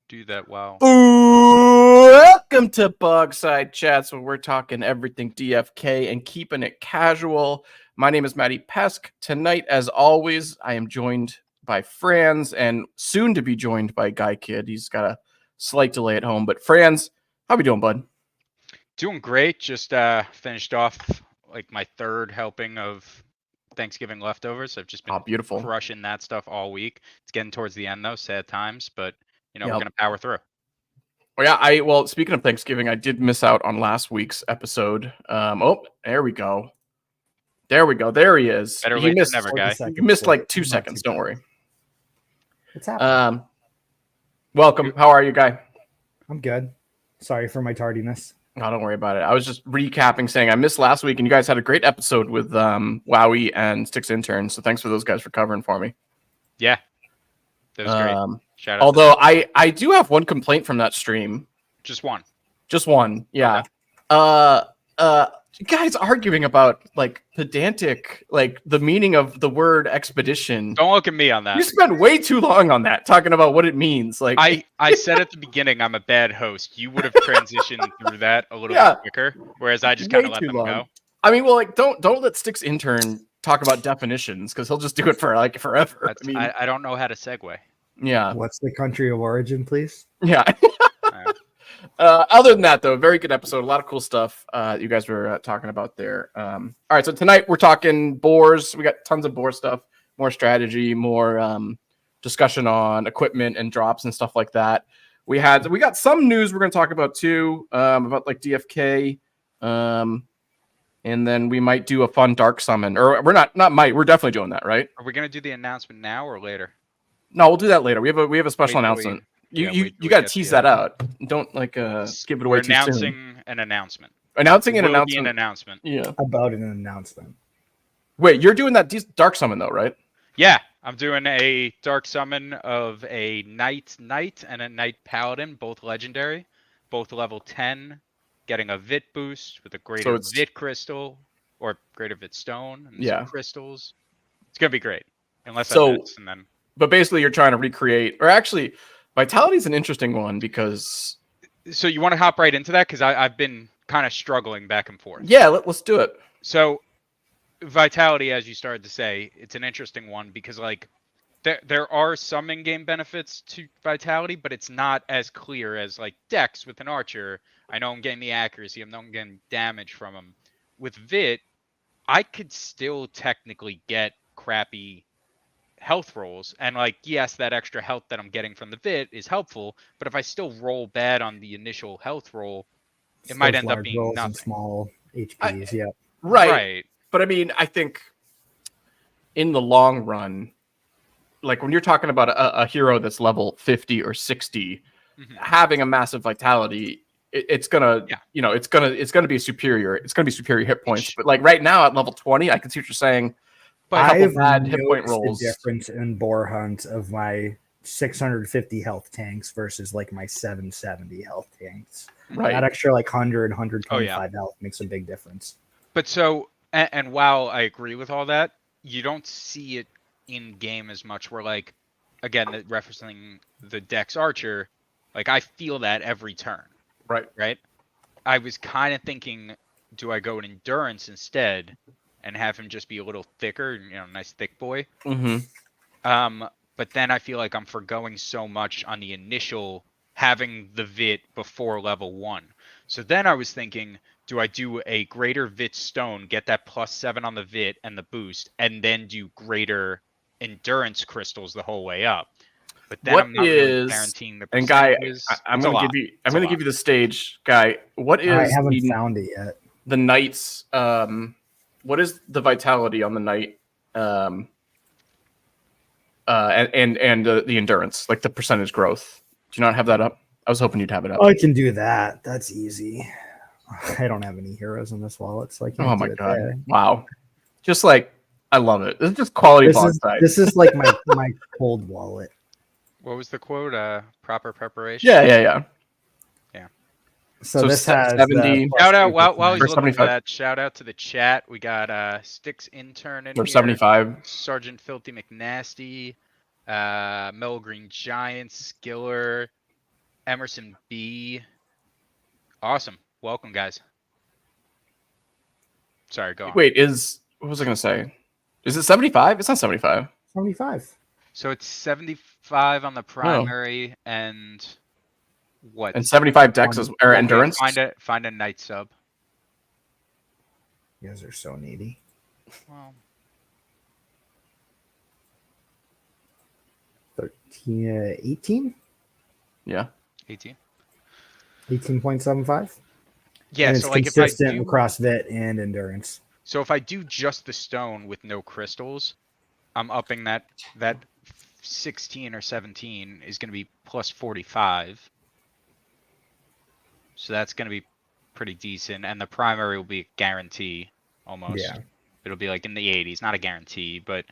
do that well. Welcome to Bogside Chats, where we're talking everything DFK and keeping it casual. My name is Matty Pesk. Tonight, as always, I am joined by Franz and soon to be joined by Guy Kid. He's got a slight delay at home, but Franz, how we doing, bud? Doing great. Just finished off like my third helping of Thanksgiving leftovers. I've just been beautiful. crushing that stuff all week. It's getting towards the end though, sad times, but we're Yep. gonna power through. Oh, yeah, well, speaking of Thanksgiving, I did miss out on last week's episode. There we go. There he is. Better late than never, guy. You missed like 2 seconds. Don't worry. What's happening? Welcome. How are you, Guy? I'm good. Sorry for my tardiness. No, don't worry about it. I was just recapping, saying I missed last week, and you guys had a great episode with Wowie and Sticks Intern. So thanks for those guys for covering for me. Yeah, that was great. Shout out. Although I do have one complaint from that stream. Just one. Yeah. Guys arguing about like pedantic, like the meaning of the word expedition. Don't look at me on that. You spent way too long on that, talking about what it means. Like I said at the beginning, I'm a bad host. You would have transitioned through that a little bit quicker, whereas I just kind of let them go. I mean, well, like don't let Sticks Intern talk about definitions because he'll just do it for like forever. I don't know how to segue. Yeah. What's the country of origin, please? Yeah. Other than that, though, very good episode. A lot of cool stuff you guys were talking about there. All right, so tonight we're talking boars. We got tons of boar stuff, more strategy, more discussion on equipment and drops and stuff like that. We got some news we're going to talk about too, about like DFK, and then we might do a fun dark summon. Or we're we're definitely doing that, right? Are we going to do the announcement now or later? No, we'll do that later. We have a special announcement. You got to tease that out. Don't like give it away too soon. Announcing an announcement. Announcing an Will announcement. be an announcement. Yeah. About an announcement. Wait, you're doing that dark summon though, right? Yeah, I'm doing a dark summon of a knight and a knight paladin, both legendary, both level 10, getting a Vit boost with a greater Vit crystal or greater Vit stone and some crystals. It's gonna be great. Unless I miss, and then. But basically, you're trying to recreate, or actually. Vitality is an interesting one because... So you want to hop right into that? Because I've been kind of struggling back and forth. Yeah, let's do it. So Vitality, as you started to say, it's an interesting one because like there are some in-game benefits to Vitality, but it's not as clear as like Dex with an Archer. I know I'm getting the accuracy. I know I'm getting damage from him. With Vit, I could still technically get crappy health rolls, and like yes, that extra health that I'm getting from the Vit is helpful, but if I still roll bad on the initial health roll, it might end up being nothing. Small HPs, right. But I mean, I think in the long run, like when you're talking about a hero that's level 50 or 60, having a massive vitality, it's gonna be superior. It's gonna be superior hit points. But like right now at level 20, I can see what you're saying. But I've bad hit point rolls. The difference in Boar Hunt of my 650 health tanks versus like my 770 health tanks. Right. That extra like 125 health makes a big difference. But so, and while I agree with all that, you don't see it in game as much. Where like, again, referencing the Dex Archer, like I feel that every turn. Right. I was kind of thinking, do I go in endurance instead? And have him just be a little thicker, nice thick boy. But then I feel like I'm forgoing so much on the initial having the Vit before level 1. So then I was thinking, do I do a greater Vit stone, get that +7 on the Vit and the boost, and then do greater endurance crystals the whole way up? But then I'm not really guaranteeing the percentages. And Guy, I'm going to give you the stage, Guy. What is? I haven't found it yet. The Knight's. What is the vitality on the Knight, and the endurance, like the percentage growth? Do you not have that up? I was hoping you'd have it up. I can do that. That's easy. I don't have any heroes in this wallet, so I can't. Oh my god! There. Wow, just like I love it. This is just quality. This is like my cold wallet. What was the quote? Proper preparation. Yeah. So this has 70. Shout out while he's looking for that. Shout out to the chat. We got Sticks Intern in here. 75. Sergeant Filthy McNasty, Mel Green Giant, Skiller, Emerson B. Awesome. Welcome, guys. Sorry, go on. Wait, what was I gonna say? Is it 75? It's not 75. 75. So it's 75 on the primary and what? And 75 dex or endurance. Find a knight sub. You guys are so needy. Well, 18? Yeah. 18. 18.75? Yeah, and it's so like consistent if I do, across VIT and endurance. so if I do just the stone with no crystals, I'm upping that 16 or 17 is going to be plus 45. So that's going to be pretty decent, and the primary will be a guarantee almost. Yeah. It'll be like in the 80s, not a guarantee, but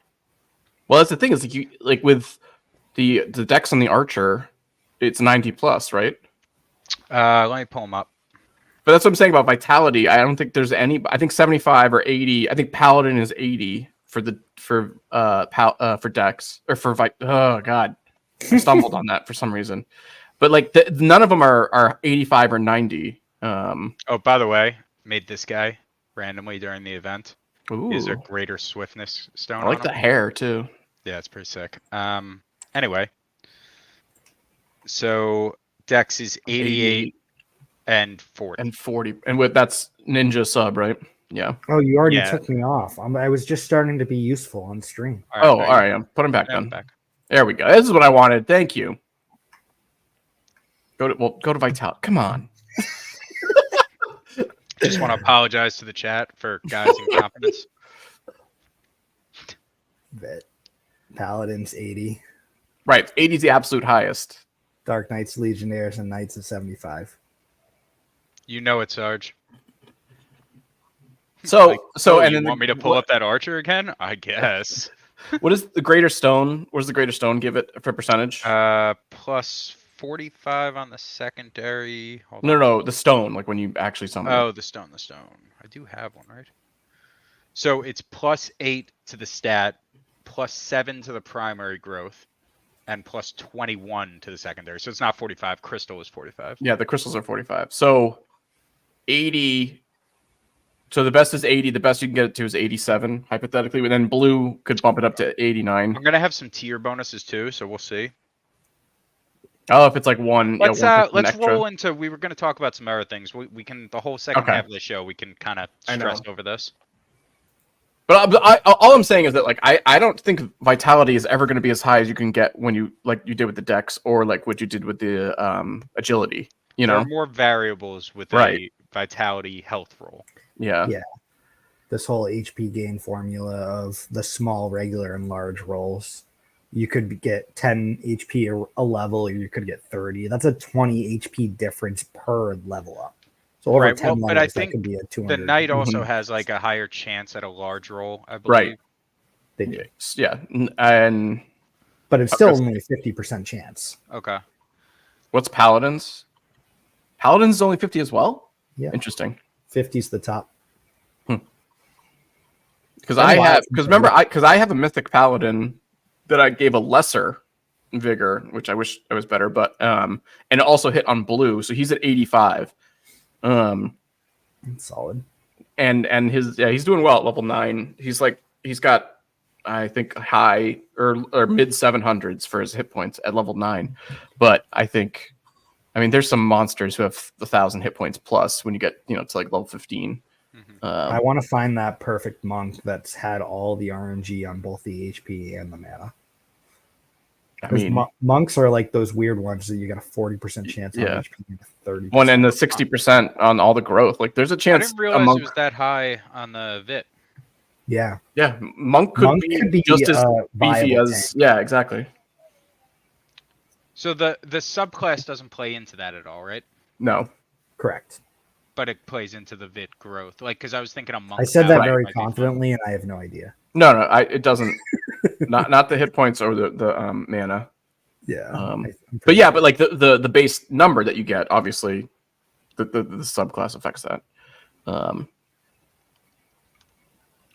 Well, that's the thing is like with the dex on the archer, it's 90 plus, right? let me pull them up. But that's what I'm saying about vitality. I don't think there's any. I think 75 or 80. I think paladin is 80 for dex or for oh god, I stumbled on that for some reason. But like none of them are 85 or 90. Oh, by the way, made this guy randomly during the event. Ooh. Is there greater swiftness stone? I like the hair too. Yeah, it's pretty sick. Anyway, so dex is 88 and 40. And 40, and that's ninja sub, right? Yeah. Oh, you already took me off. I was just starting to be useful on stream. All right. I'm putting back then. There we go. This is what I wanted. Thank you. Go to Vitality. Come on. Just want to apologize to the chat for guys' incompetence. VIT. Paladins 80. Right. 80 is the absolute highest. Dark Knights, Legionnaires, and Knights is 75. You know it, Sarge. So and then want me to pull up that archer again? I guess. What is the greater stone? What does the greater stone give it for percentage? Plus 45 on the secondary. No, the stone. Like when you actually summon. Oh, the stone. I do have one, right? So it's plus 8 to the stat, plus 7 to the primary growth, and plus 21 to the secondary. So it's not 45. Crystal is 45. Yeah, the crystals are 45. So 80. So the best is 80. The best you can get it to is 87, hypothetically. But then blue could bump it up to 89. I'm gonna have some tier bonuses too, so we'll see. Oh, if it's like one. Let's let's roll into. We were gonna talk about some other things. We can the whole second half of the show. We can kind of stress over this. But all I'm saying is that like I don't think vitality is ever going to be as high as you can get when you did with the dex or like what you did with the agility. There are more variables with a vitality health roll. Yeah. This whole HP gain formula of the small, regular, and large rolls. You could get 10 HP a level, or you could get 30. That's a 20 HP difference per level up. So over 10 levels, but I think that could be a 200. the knight also has like a higher chance at a large roll, I believe. Right. They do. Yeah. And but it's still only a 50% chance. Okay. What's paladins? Paladins is only 50 as well? Yeah. Interesting. 50's the top. Because I have a mythic paladin that I gave a lesser vigor, which I wish I was better, but and it also hit on blue, so he's at 85. Solid. And he's doing well at level 9. He's got I think high or mid 700s for his hit points at level 9. But I mean there's some monsters who have 1,000 hit points plus when you get to like level 15. I want to find that perfect monk that's had all the RNG on both the HP and the mana. I mean, monks are like those weird ones that you get a 40% chance on HP and 30%. One and the 60% on all the growth. Like there's a chance. I didn't realize it was that high on the VIT. Yeah. Yeah. Monk could be just as beefy as. Yeah, exactly. So the subclass doesn't play into that at all, right? No. Correct. But it plays into the VIT growth. Like, because I was thinking of monk. I said that very confidently, and I have no idea. No, it doesn't. not the hit points or the mana. Yeah. But like the base number that you get, obviously, the subclass affects that. All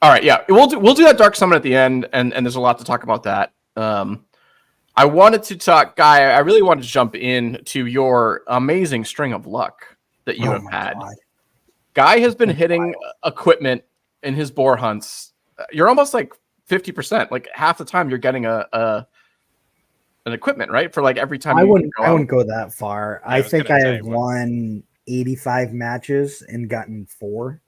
right, yeah, we'll do that dark summon at the end, and there's a lot to talk about that. I wanted to talk, Guy. I really wanted to jump in to your amazing string of luck that you have my had. God. Guy has been hitting equipment in his boar hunts. You're almost like 50%. Like half the time, you're getting an equipment, right? For like every time I you wouldn't go out. go that far. Yeah, I I was think gonna I say, have what? won 85 matches and gotten 4.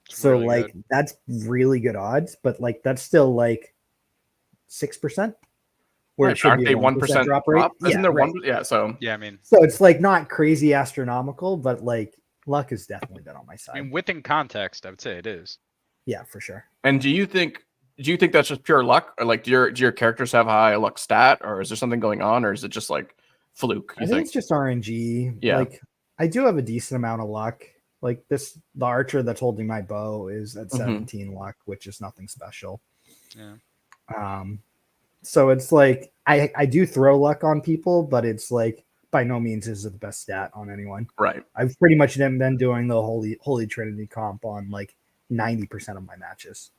It's So really like good. that's really good odds, but like that's still like 6%, where it Right, should aren't be a they 1% 1% drop rate. drop? Isn't Yeah, there right. one? Yeah, so Yeah, I mean, So it's like not crazy astronomical, but like luck has definitely been on my side. within context, I would say it is. Yeah, for sure. and do you think that's just pure luck, or like do your characters have a high luck stat, or is there something going on, or is it just like fluke? I You think think? it's just RNG. Yeah. Like I do have a decent amount of luck. Like the archer that's holding my bow is at 17 luck, which is nothing special. Yeah. So it's like I do throw luck on people, but it's like by no means is it the best stat on anyone. Right. I've pretty much been doing the Holy Trinity comp on like 90% of my matches.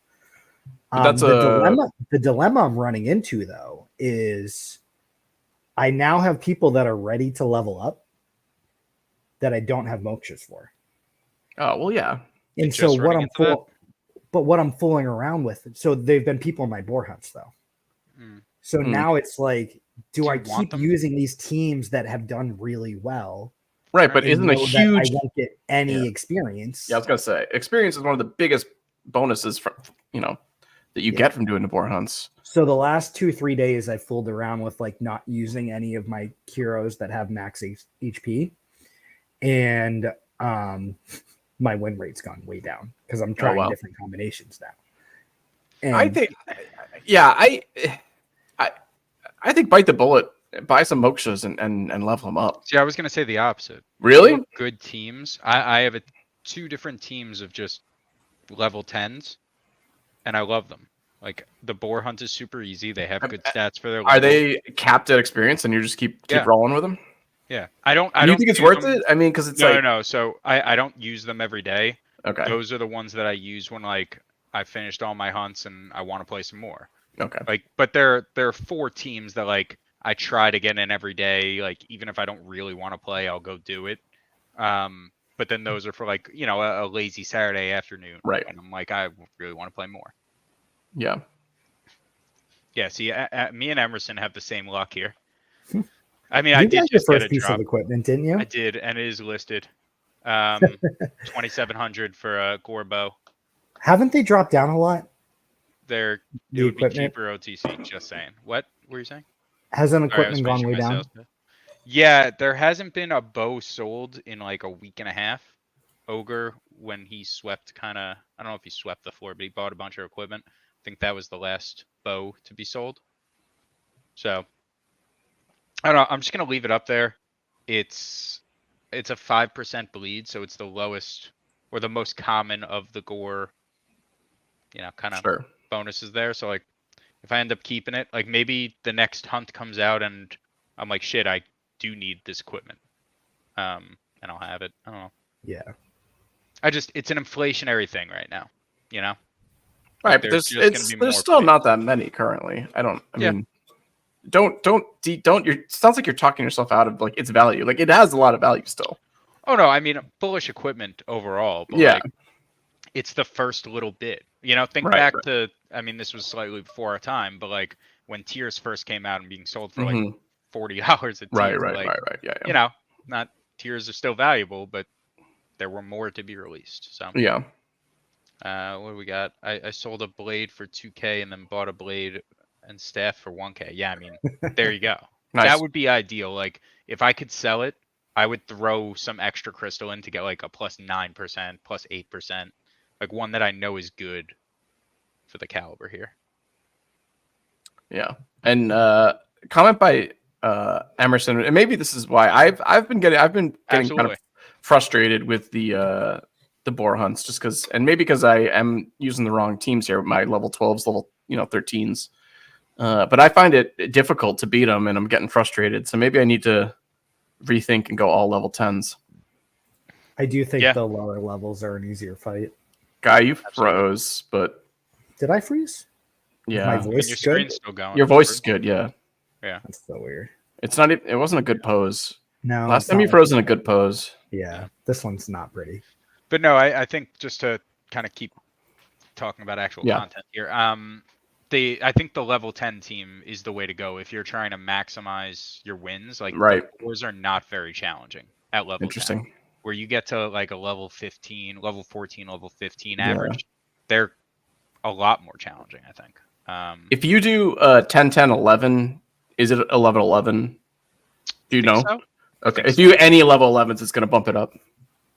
But that's the dilemma I'm running into though is I now have people that are ready to level up that I don't have mokshas for. Oh well, yeah. And so Just running into that? but what I'm fooling around with, so they've been people in my boar hunts though. Mm. So now it's like, do I you want keep them? using these teams that have done really well? Right, but and isn't a know that I huge? won't get any Yeah. experience? Yeah, I was gonna say experience is one of the biggest bonuses from that you get from doing the boar hunts. So the last 2-3 days, I fooled around with like not using any of my heroes that have max HP, and my win rate's gone way down because I'm trying different combinations now. And I think, yeah, I think bite the bullet, buy some mokshas and level them up. See, I was gonna say the opposite. Really? Good teams. I have 2 different teams of just level 10s, and I love them. Like the boar hunt is super easy. They have good stats for their level. Are they capped at experience and you just keep rolling with them? Yeah, I don't. Do you think it's worth it? I mean, because it's no. So I don't use them every day. Okay. Those are the ones that I use when like I finished all my hunts and I want to play some more. Okay. Like, but there are 4 teams that like I try to get in every day. Like even if I don't really want to play, I'll go do it. But then those are for like a lazy Saturday afternoon. Right. And I'm like, I really want to play more. Yeah. Yeah. See, me and Emerson have the same luck here. I mean, you I did got just your get first a piece drop. of equipment, didn't you? I did, and it is listed. 2,700 for a Gorbo. Haven't they dropped down a lot? It The would be equipment? cheaper OTC. Just saying. What were you saying? Hasn't Sorry, I was equipment gone finishing way my down? sales pitch. Yeah, there hasn't been a bow sold in like a week and a half. Ogre, when he swept I don't know if he swept the floor, but he bought a bunch of equipment. I think that was the last bow to be sold. So, I don't know. I'm just going to leave it up there. It's a 5% bleed, so it's the lowest or the most common of the gore, kind of bonuses there. So like if I end up keeping it, like maybe the next hunt comes out and I'm like, shit, I do need this equipment. And I'll have it. I don't know. Yeah. It's an inflationary thing right now, Right, Like, but there's still not that many currently. I mean, don't sounds like you're talking yourself out of like its value. Like it has a lot of value still. Oh no, I mean bullish equipment overall, but like it's the first little bit. Think back to, I mean, this was slightly before our time, but like when tiers first came out and being sold for like $40 a tier. Right. Yeah. Not tiers are still valuable, but there were more to be released. So yeah. What do we got? I sold a blade for 2K and then bought a blade and staff for 1K. Yeah, I mean, there you go. Nice. That would be ideal. Like if I could sell it, I would throw some extra crystal in to get like a plus 9%, plus 8%, like one that I know is good for the caliber here. Yeah. And comment by Emerson, and maybe this is why I've been getting kind of frustrated with the boar hunts, just because, and maybe because I am using the wrong teams here with my level 12s, level 13s. But I find it difficult to beat them, and I'm getting frustrated. So maybe I need to rethink and go all level 10s. I do think the lower levels are an easier fight. Guy, you froze, but did I freeze? Yeah, my voice your screen's still going. Your voice is good, yeah. Yeah. That's so weird. It's not. It wasn't a good pose. No. Last it's time not you like froze in a that. good pose. Yeah. This one's not pretty. But no, I think just to kind of keep talking about actual Yeah. content here. I think the level 10 team is the way to go if you're trying to maximize your wins. Like Right. the boars are not very challenging at level 10. Interesting. Where you get to like a level 15, level 14, level 15 Yeah. average, they're a lot more challenging, I think. If you do 10, 10, 11, is it 11, 11? Do you know? So? Okay. If you do any level 11s, it's going to bump it up.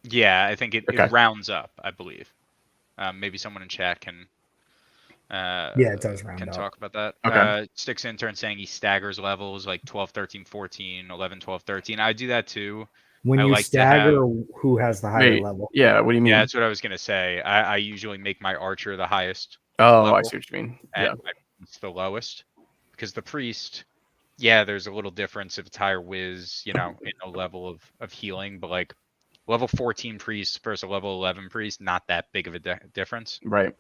Yeah, I think it Okay. rounds up, I believe. Maybe someone in chat can it does round can up. talk about that. Okay. Sticks intern saying he staggers levels like 12, 13, 14, 11, 12, 13. I do that too. When I you like to stagger, who has the higher Wait, level? yeah. What do you mean? Yeah, that's what I was gonna say. I usually make my archer the highest Oh, level I see what you mean. and Yeah. my priest the lowest. Because the priest, yeah, there's a little difference if it's higher whiz, in a level of healing, but like level 14 priest versus a level 11 priest, not that big of a difference. Right.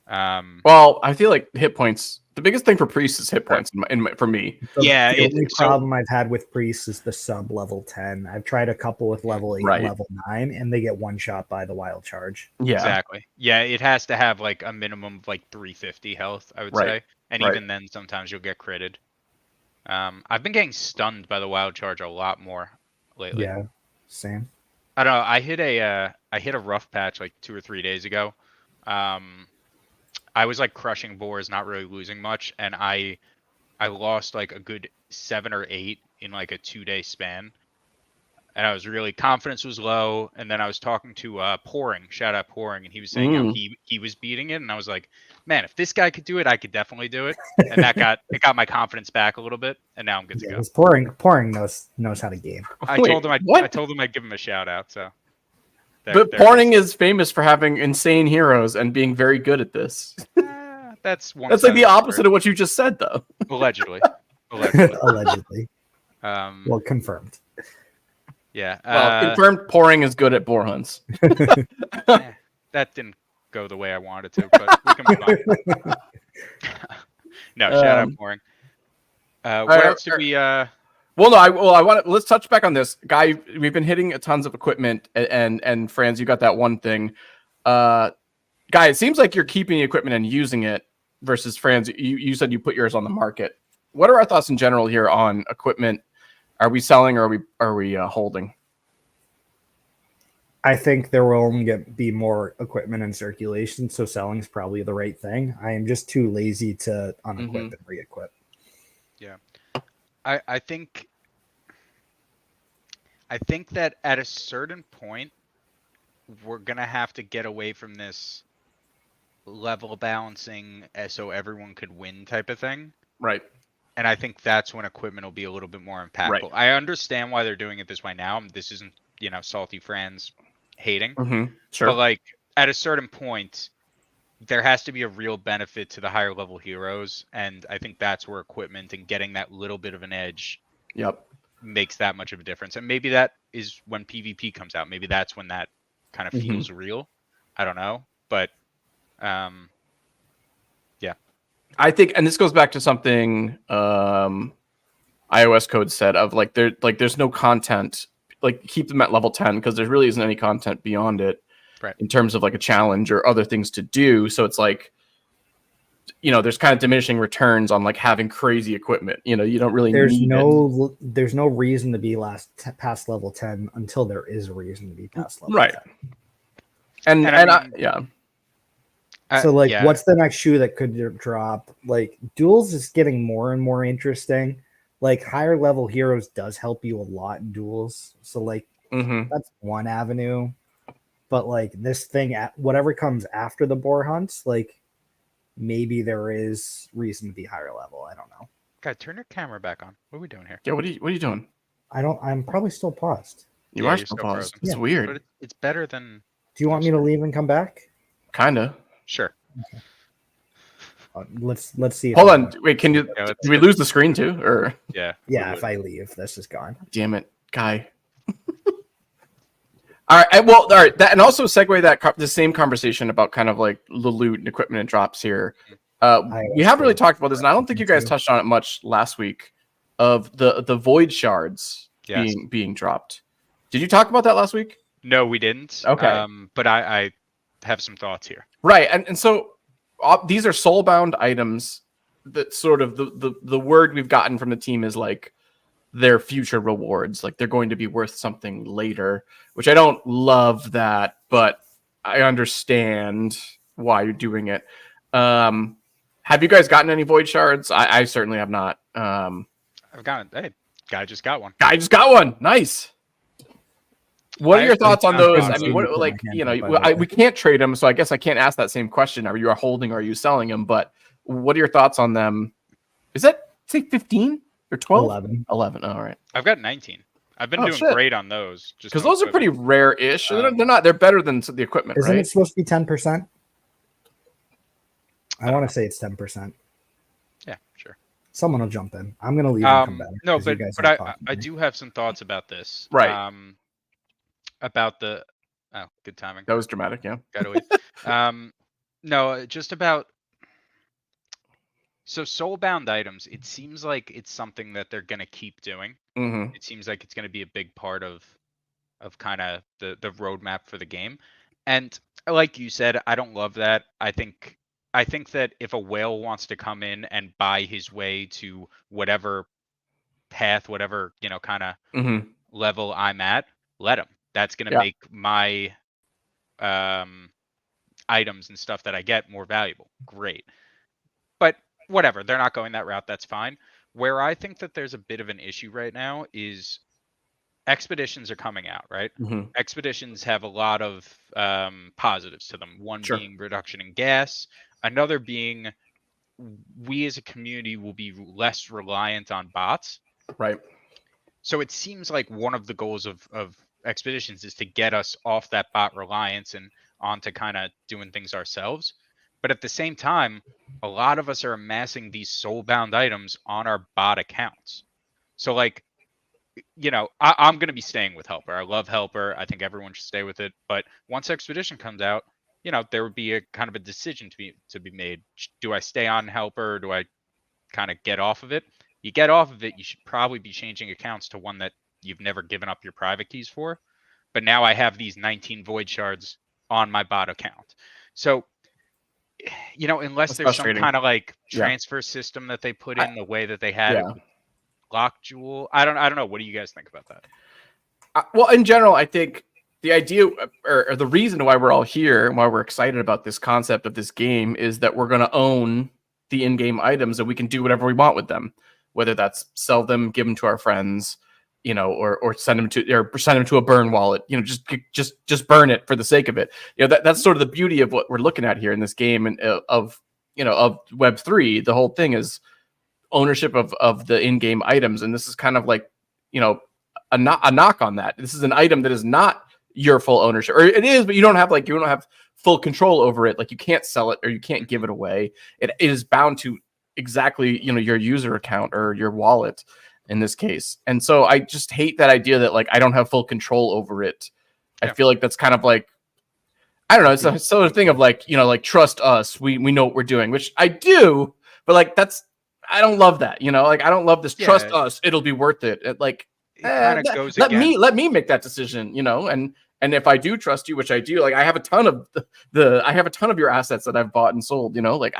Um, Well, I feel like hit points. The biggest thing for priests is hit points for me. Yeah, The only so- problem I've had with priests is the sub level 10. I've tried a couple with level 8 Right. and level 9, and they get one shot by the wild charge. Yeah. Exactly. Yeah, it has to have like a minimum of like 350 health, I would Right. say. And Right. even then, sometimes you'll get critted. I've been getting stunned by the wild charge a lot more lately. Yeah, same. I don't know. I hit a rough patch like 2 or 3 days ago. I was like crushing boars, not really losing much, and I lost like a good 7 or 8 in like a 2-day span. And I was really confidence was low. And then I was talking to Pouring, shout out Pouring, and he was saying how he was beating it, and I was like, man, if this guy could do it, I could definitely do it. And that got my confidence back a little bit, and now I'm good to go. Because pouring knows how to game. I Wait, told him what? I told him I'd give him a shout out. So, But there it Porning is famous for having insane heroes and being very good at this. that's one. That's side like the of opposite story. of what you just said, though. Allegedly. Allegedly. Well, confirmed. Yeah. Well, confirmed Pouring is good at boar hunts. That didn't go the way I wanted to, but we can move on. No, shout out Pouring. What else did we? Well, no, I want to. Let's touch back on this guy. We've been hitting tons of equipment, and Franz, you got that one thing. Guy, it seems like you're keeping the equipment and using it. Versus Franz, you said you put yours on the market. What are our thoughts in general here on equipment? Are we selling or are we holding? I think there will only be more equipment in circulation, so selling is probably the right thing. I am just too lazy to unequip and re-equip. Yeah, I think that at a certain point, we're gonna have to get away from this level balancing so everyone could win type of thing. Right. And I think that's when equipment will be a little bit more impactful. Right. I understand why they're doing it this way now. This isn't, salty Franz hating. Sure. But like at a certain point, there has to be a real benefit to the higher level heroes. And I think that's where equipment and getting that little bit of an edge makes that much of a difference. And maybe that is when PvP comes out. Maybe that's when that kind of feels real. I don't know. But yeah. I think, and this goes back to something iOS code said of there's no content, like keep them at level 10 because there really isn't any content beyond it, right? In terms of like a challenge or other things to do. So it's like, there's kind of diminishing returns on like having crazy equipment. You don't really there's need no reason to be past level 10 until there is a reason to be past level 10. Yeah. So what's the next shoe that could drop? Like duels is getting more and more interesting. Like higher level heroes does help you a lot in duels. So like that's one avenue. But like this thing, whatever comes after the boar hunts, like maybe there is reason to be higher level. I don't know. God, turn your camera back on. What are we doing here? Yeah. What are you doing? I'm probably still paused. You are still paused. It's Yeah. weird. But it's better than. Do you want me to leave and come back? Kinda. Sure. Let's see. Hold on. Wait, can you? Yeah, Did we lose the screen too? Or Yeah. Yeah, if I leave, this is gone. damn it, guy. All right. Well, all right. That and also segue the same conversation about kind of like the loot and equipment and drops here. We haven't really talked about this, and I don't think you guys touched on it much last week. of the void shards Yes. being dropped. Did you talk about that last week? No, we didn't. Okay. But I have some thoughts here. Right, and so these are soulbound items that sort of the word we've gotten from the team is like their future rewards, like they're going to be worth something later, which I don't love that, but I understand why you're doing it. Have you guys gotten any void shards? I certainly have not. I've got hey, guy just got one. I just got one. Nice. What are your thoughts on found a those? lot I of mean, them. what, like, you know, we can't trade them, so I guess I can't ask that same question. Are you holding or are you selling them? But what are your thoughts on them? Is that say 15 or 12? 11. 11. All right. I've got 19. I've been Oh, doing shit. great on those. Just Because no those are pretty equipment. rare-ish. They're not. They're better than the equipment, Isn't right? it supposed to be 10%? I want to say it's 10%. Yeah, sure. Someone will jump in. I'm gonna leave and come back. No, 'cause you but guys but are I talking I to me. do have some thoughts about this. Right. About the good timing. That was dramatic. Yeah. Gotta leave. No, just about so soulbound items. It seems like it's something that they're gonna keep doing. Mm-hmm. It seems like it's gonna be a big part of kind of the roadmap for the game. And like you said, I don't love that. I think that if a whale wants to come in and buy his way to whatever path, whatever, kind of Mm-hmm. level I'm at, let him. That's going to Yeah. make my items and stuff that I get more valuable. Great. But whatever, they're not going that route. That's fine. Where I think that there's a bit of an issue right now is expeditions are coming out, right? Mm-hmm. Expeditions have a lot of positives to them. One Sure. being reduction in gas, another being we as a community will be less reliant on bots. Right. So it seems like one of the goals of expeditions is to get us off that bot reliance and onto kind of doing things ourselves. But at the same time, a lot of us are amassing these soulbound items on our bot accounts. So like, I'm going to be staying with Helper. I love Helper. I think everyone should stay with it. But once Expedition comes out, there would be a kind of a decision to be made. Do I stay on Helper or do I kind of get off of it? You get off of it, you should probably be changing accounts to one that you've never given up your private keys for. But now I have these 19 void shards on my bot account. So, unless That's there's some frustrating. kind of like Yeah. transfer system that they put in the way that they had it Yeah. with Lockjewel. I don't know. What do you guys think about that? Well, in general, I think the idea or the reason why we're all here and why we're excited about this concept of this game is that we're going to own the in-game items and we can do whatever we want with them, whether that's sell them, give them to our friends, or send them to a burn wallet, just burn it for the sake of it. That's sort of the beauty of what we're looking at here in this game and of Web3. The whole thing is ownership of the in-game items, and this is kind of like a knock on that. This is an item that is not your full ownership, or it is, but you don't have full control over it. Like you can't sell it or you can't give it away. It is bound to exactly your user account or your wallet in this case. And so I just hate that idea that like I don't have full control over it. Yeah. I feel like that's kind of like, I don't know, it's a sort of thing of like, like trust us, we know what we're doing, which I do, but like I don't love that, like I don't love this trust us, it'll be worth it. Like it kind of goes let against me make that decision, and if I do trust you, which I do, like I have a ton of I have a ton of your assets that I've bought and sold, like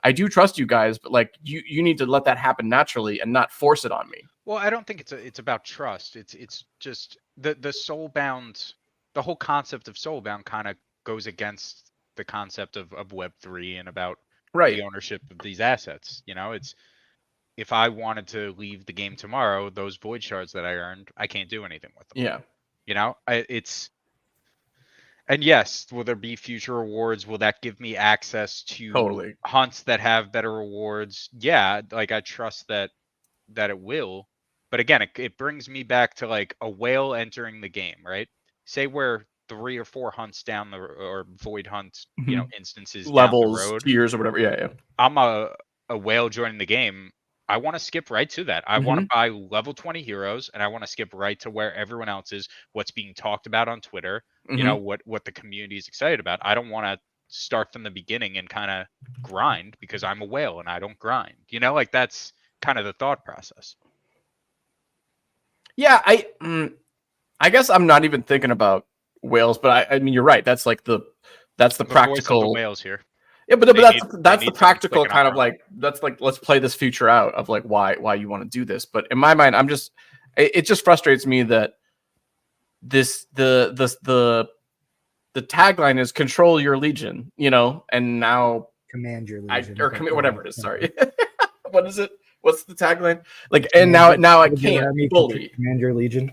I do trust you guys, but like you need to let that happen naturally and not force it on me. Well, I don't think it's about trust. It's just the soulbound, the whole concept of soulbound kind of goes against the concept of Web3 and about the ownership of these assets. It's if I wanted to leave the game tomorrow, those void shards that I earned, I can't do anything with them. Yeah. And yes, will there be future rewards? Will that give me access to hunts that have better rewards? Yeah, like I trust that it will. But again, it brings me back to like a whale entering the game, right? Say we're 3 or 4 hunts down or void hunt, instances levels, down the road, tiers or whatever. Yeah. I'm a whale joining the game. I want to skip right to that. I want to buy level 20 heroes and I want to skip right to where everyone else is, what's being talked about on Twitter, what the community is excited about. I don't want to start from the beginning and kind of grind because I'm a whale and I don't grind. Like that's kind of the thought process. Yeah, I guess I'm not even thinking about whales, but I mean you're right. That's like the The voice of the practical. whales here. Yeah, but They that's need they that's the need someone practical sticking up kind for of 'em. like that's like let's play this future out of like why you want to do this. But in my mind, it just frustrates me that this the tagline is control your legion, and now Command your I legion. or but commit yeah, whatever it is. Sorry, what is it? What's the tagline? Like, and command now I what was it, can't Remy? bully. Command your legion.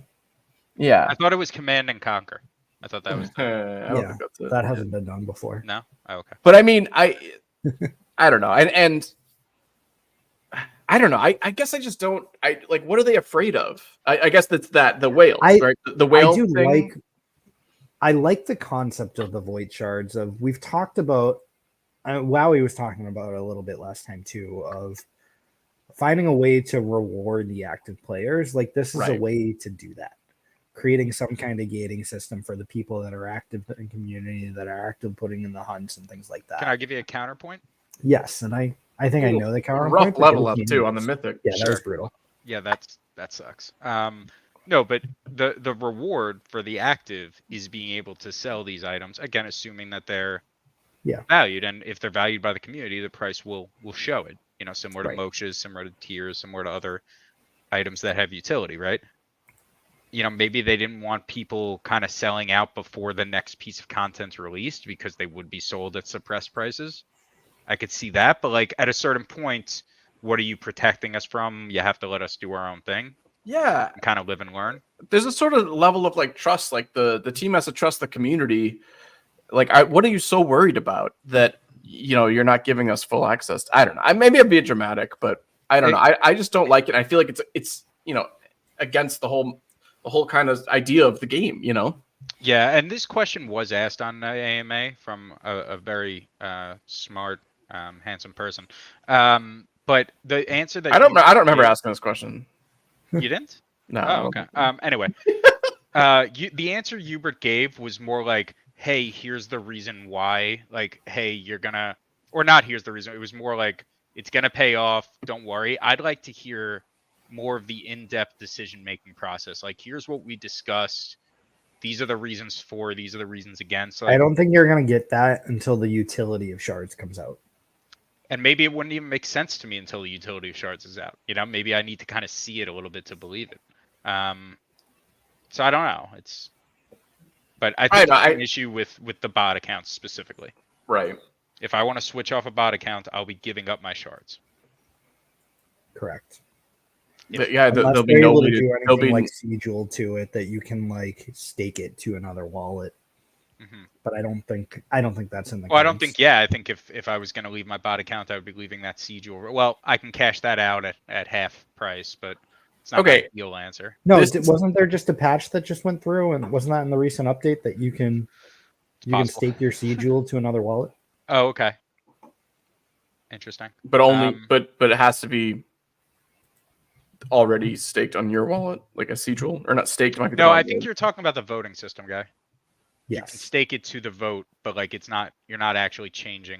Yeah, I thought it was command and conquer. I thought that was I don't Yeah, think that's it. that hasn't been done before. no. Oh, okay. But I mean, I don't know, and I don't know. I guess I just don't. I like. What are they afraid of? I guess that's the whales, right? The I whale do thing. I like the concept of the void shards. Of we've talked about. Wowie was talking about it a little bit last time too. Of finding a way to reward the active players. Like this is a Right. way to do that. Creating some kind of gating system for the people that are active in community, that are active putting in the hunts and things like that. Can I give you a counterpoint? Yes, and I think I know the counterpoint. Rough but level give up me too on the yours. mythic. Yeah, that Sure. was brutal. Yeah, that sucks. No, but the reward for the active is being able to sell these items again, assuming that they're valued, and if they're valued by the community, the price will show it. Similar to Right. mokshes, similar to tiers, similar to other items that have utility, right? Maybe they didn't want people kind of selling out before the next piece of content's released because they would be sold at suppressed prices. I could see that, but like at a certain point, what are you protecting us from? You have to let us do our own thing. Yeah, And kind of live and learn. there's a sort of level of like trust. Like the team has to trust the community. Like, what are you so worried about that you're not giving us full access? I don't know. Maybe I'm being dramatic, but I don't know. I just don't like it. I feel like it's against the whole kind of idea of the game. Yeah, and this question was asked on AMA from a very smart, handsome person. But the answer that I don't remember gave, asking this question. You didn't? No. Oh, okay. Anyway, the answer Hubert gave was more like, "Hey, here's the reason why." Like, "Hey, you're gonna," or not. Here's the reason. It was more like, "It's gonna pay off. Don't worry." I'd like to hear more of the in-depth decision-making process. Like, here's what we discussed. These are the reasons for. These are the reasons against. Like, I don't think you're going to get that until the utility of shards comes out. and maybe it wouldn't even make sense to me until the utility of shards is out. Maybe I need to kind of see it a little bit to believe it. So I don't know. But I think it's an issue with the bot accounts specifically. Right. If I want to switch off a bot account, I'll be giving up my shards. Correct. Yeah, there'll be no way to do there'll be like Sigil to it that you can like stake it to another wallet. Mm-hmm. But I don't think that's in the. Well, I don't think. Yeah, I think if I was going to leave my bot account, I would be leaving that Sigil. Well, I can cash that out at half price, but it's not my ideal answer. No, wasn't there just a patch that just went through, and wasn't that in the recent update that you can stake your Sigil to another wallet? Oh, okay. Interesting. But only, but it has to be already staked on your wallet, like a Sigil, or not staked. Might be no, I think you're talking about the voting system, guy. Yes. You can stake it to the vote, but like you're not actually changing,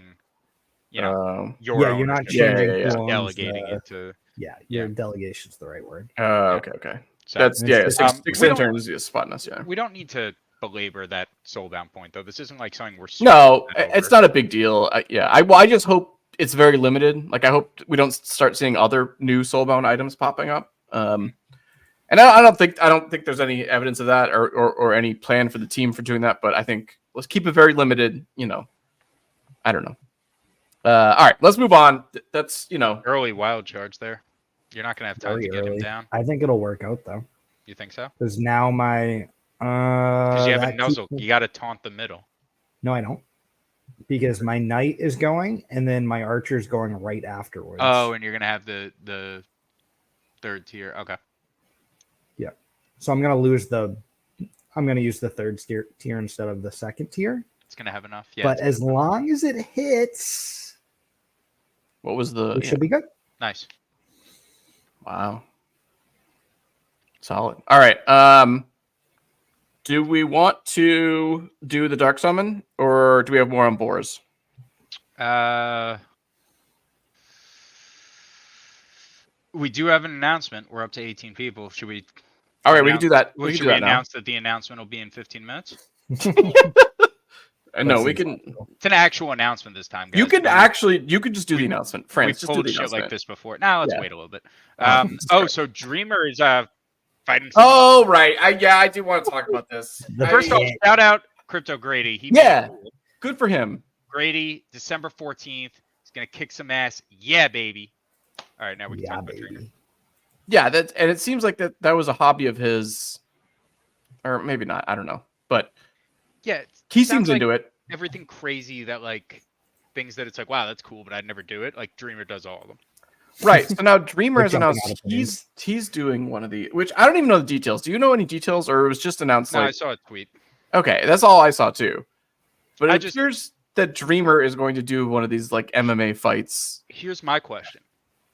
you're not changing delegating it to. Your delegation's the right word. Okay. So, that's six interns is spotting us. Yeah, we don't need to belabor that soulbound point though. This isn't like something we're. No, it's not a big deal. I just hope it's very limited. Like I hope we don't start seeing other new soulbound items popping up. And I don't think there's any evidence of that or any plan for the team for doing that. But I think let's keep it very limited. I don't know. All right, let's move on. That's early wild charge there. You're not gonna have time to get him down. I think it'll work out though. You think so? Because now my because you have a nuzzle, you got to taunt the middle. No, I don't. Because my knight is going, and then my archer's going right afterwards. Oh, and you're gonna have the third tier. Okay. Yeah. So I'm gonna use the third tier instead of the second tier. It's gonna have enough. Yeah. But as long as it hits, what was the? It should be good. Nice. Wow. Solid. All right. Do we want to do the dark summon, or do we have more on boars? We do have an announcement. We're up to 18 people. Should we All right, we can do that. Well, We can should do we that now. announce that the announcement will be in 15 minutes? No, we can. It's an actual announcement this time, guys. You could just do the we- announcement. We've France, just do pulled the shit announcement. like this before. Now let's Yeah. wait a little bit. Jesus Christ. So Dreamer is fighting. Oh right, I do want to talk about this. First off, shout out Crypto Grady. Yeah, good for him. Grady, December 14th. He's gonna kick some ass. Yeah, baby. All right, now we can talk about Dreamer. Yeah, and it seems like that was a hobby of his, or maybe not. I don't know, but yeah, he seems into it. Everything crazy that like things that it's like, wow, that's cool, but I'd never do it. Like Dreamer does all of them. Right. So now Dreamer has announced he's doing one of the, which I don't even know the details. Do you know any details, or it was just announced? No, I saw a tweet. Okay, that's all I saw too. But it appears that Dreamer is going to do one of these like MMA fights. Here's my question: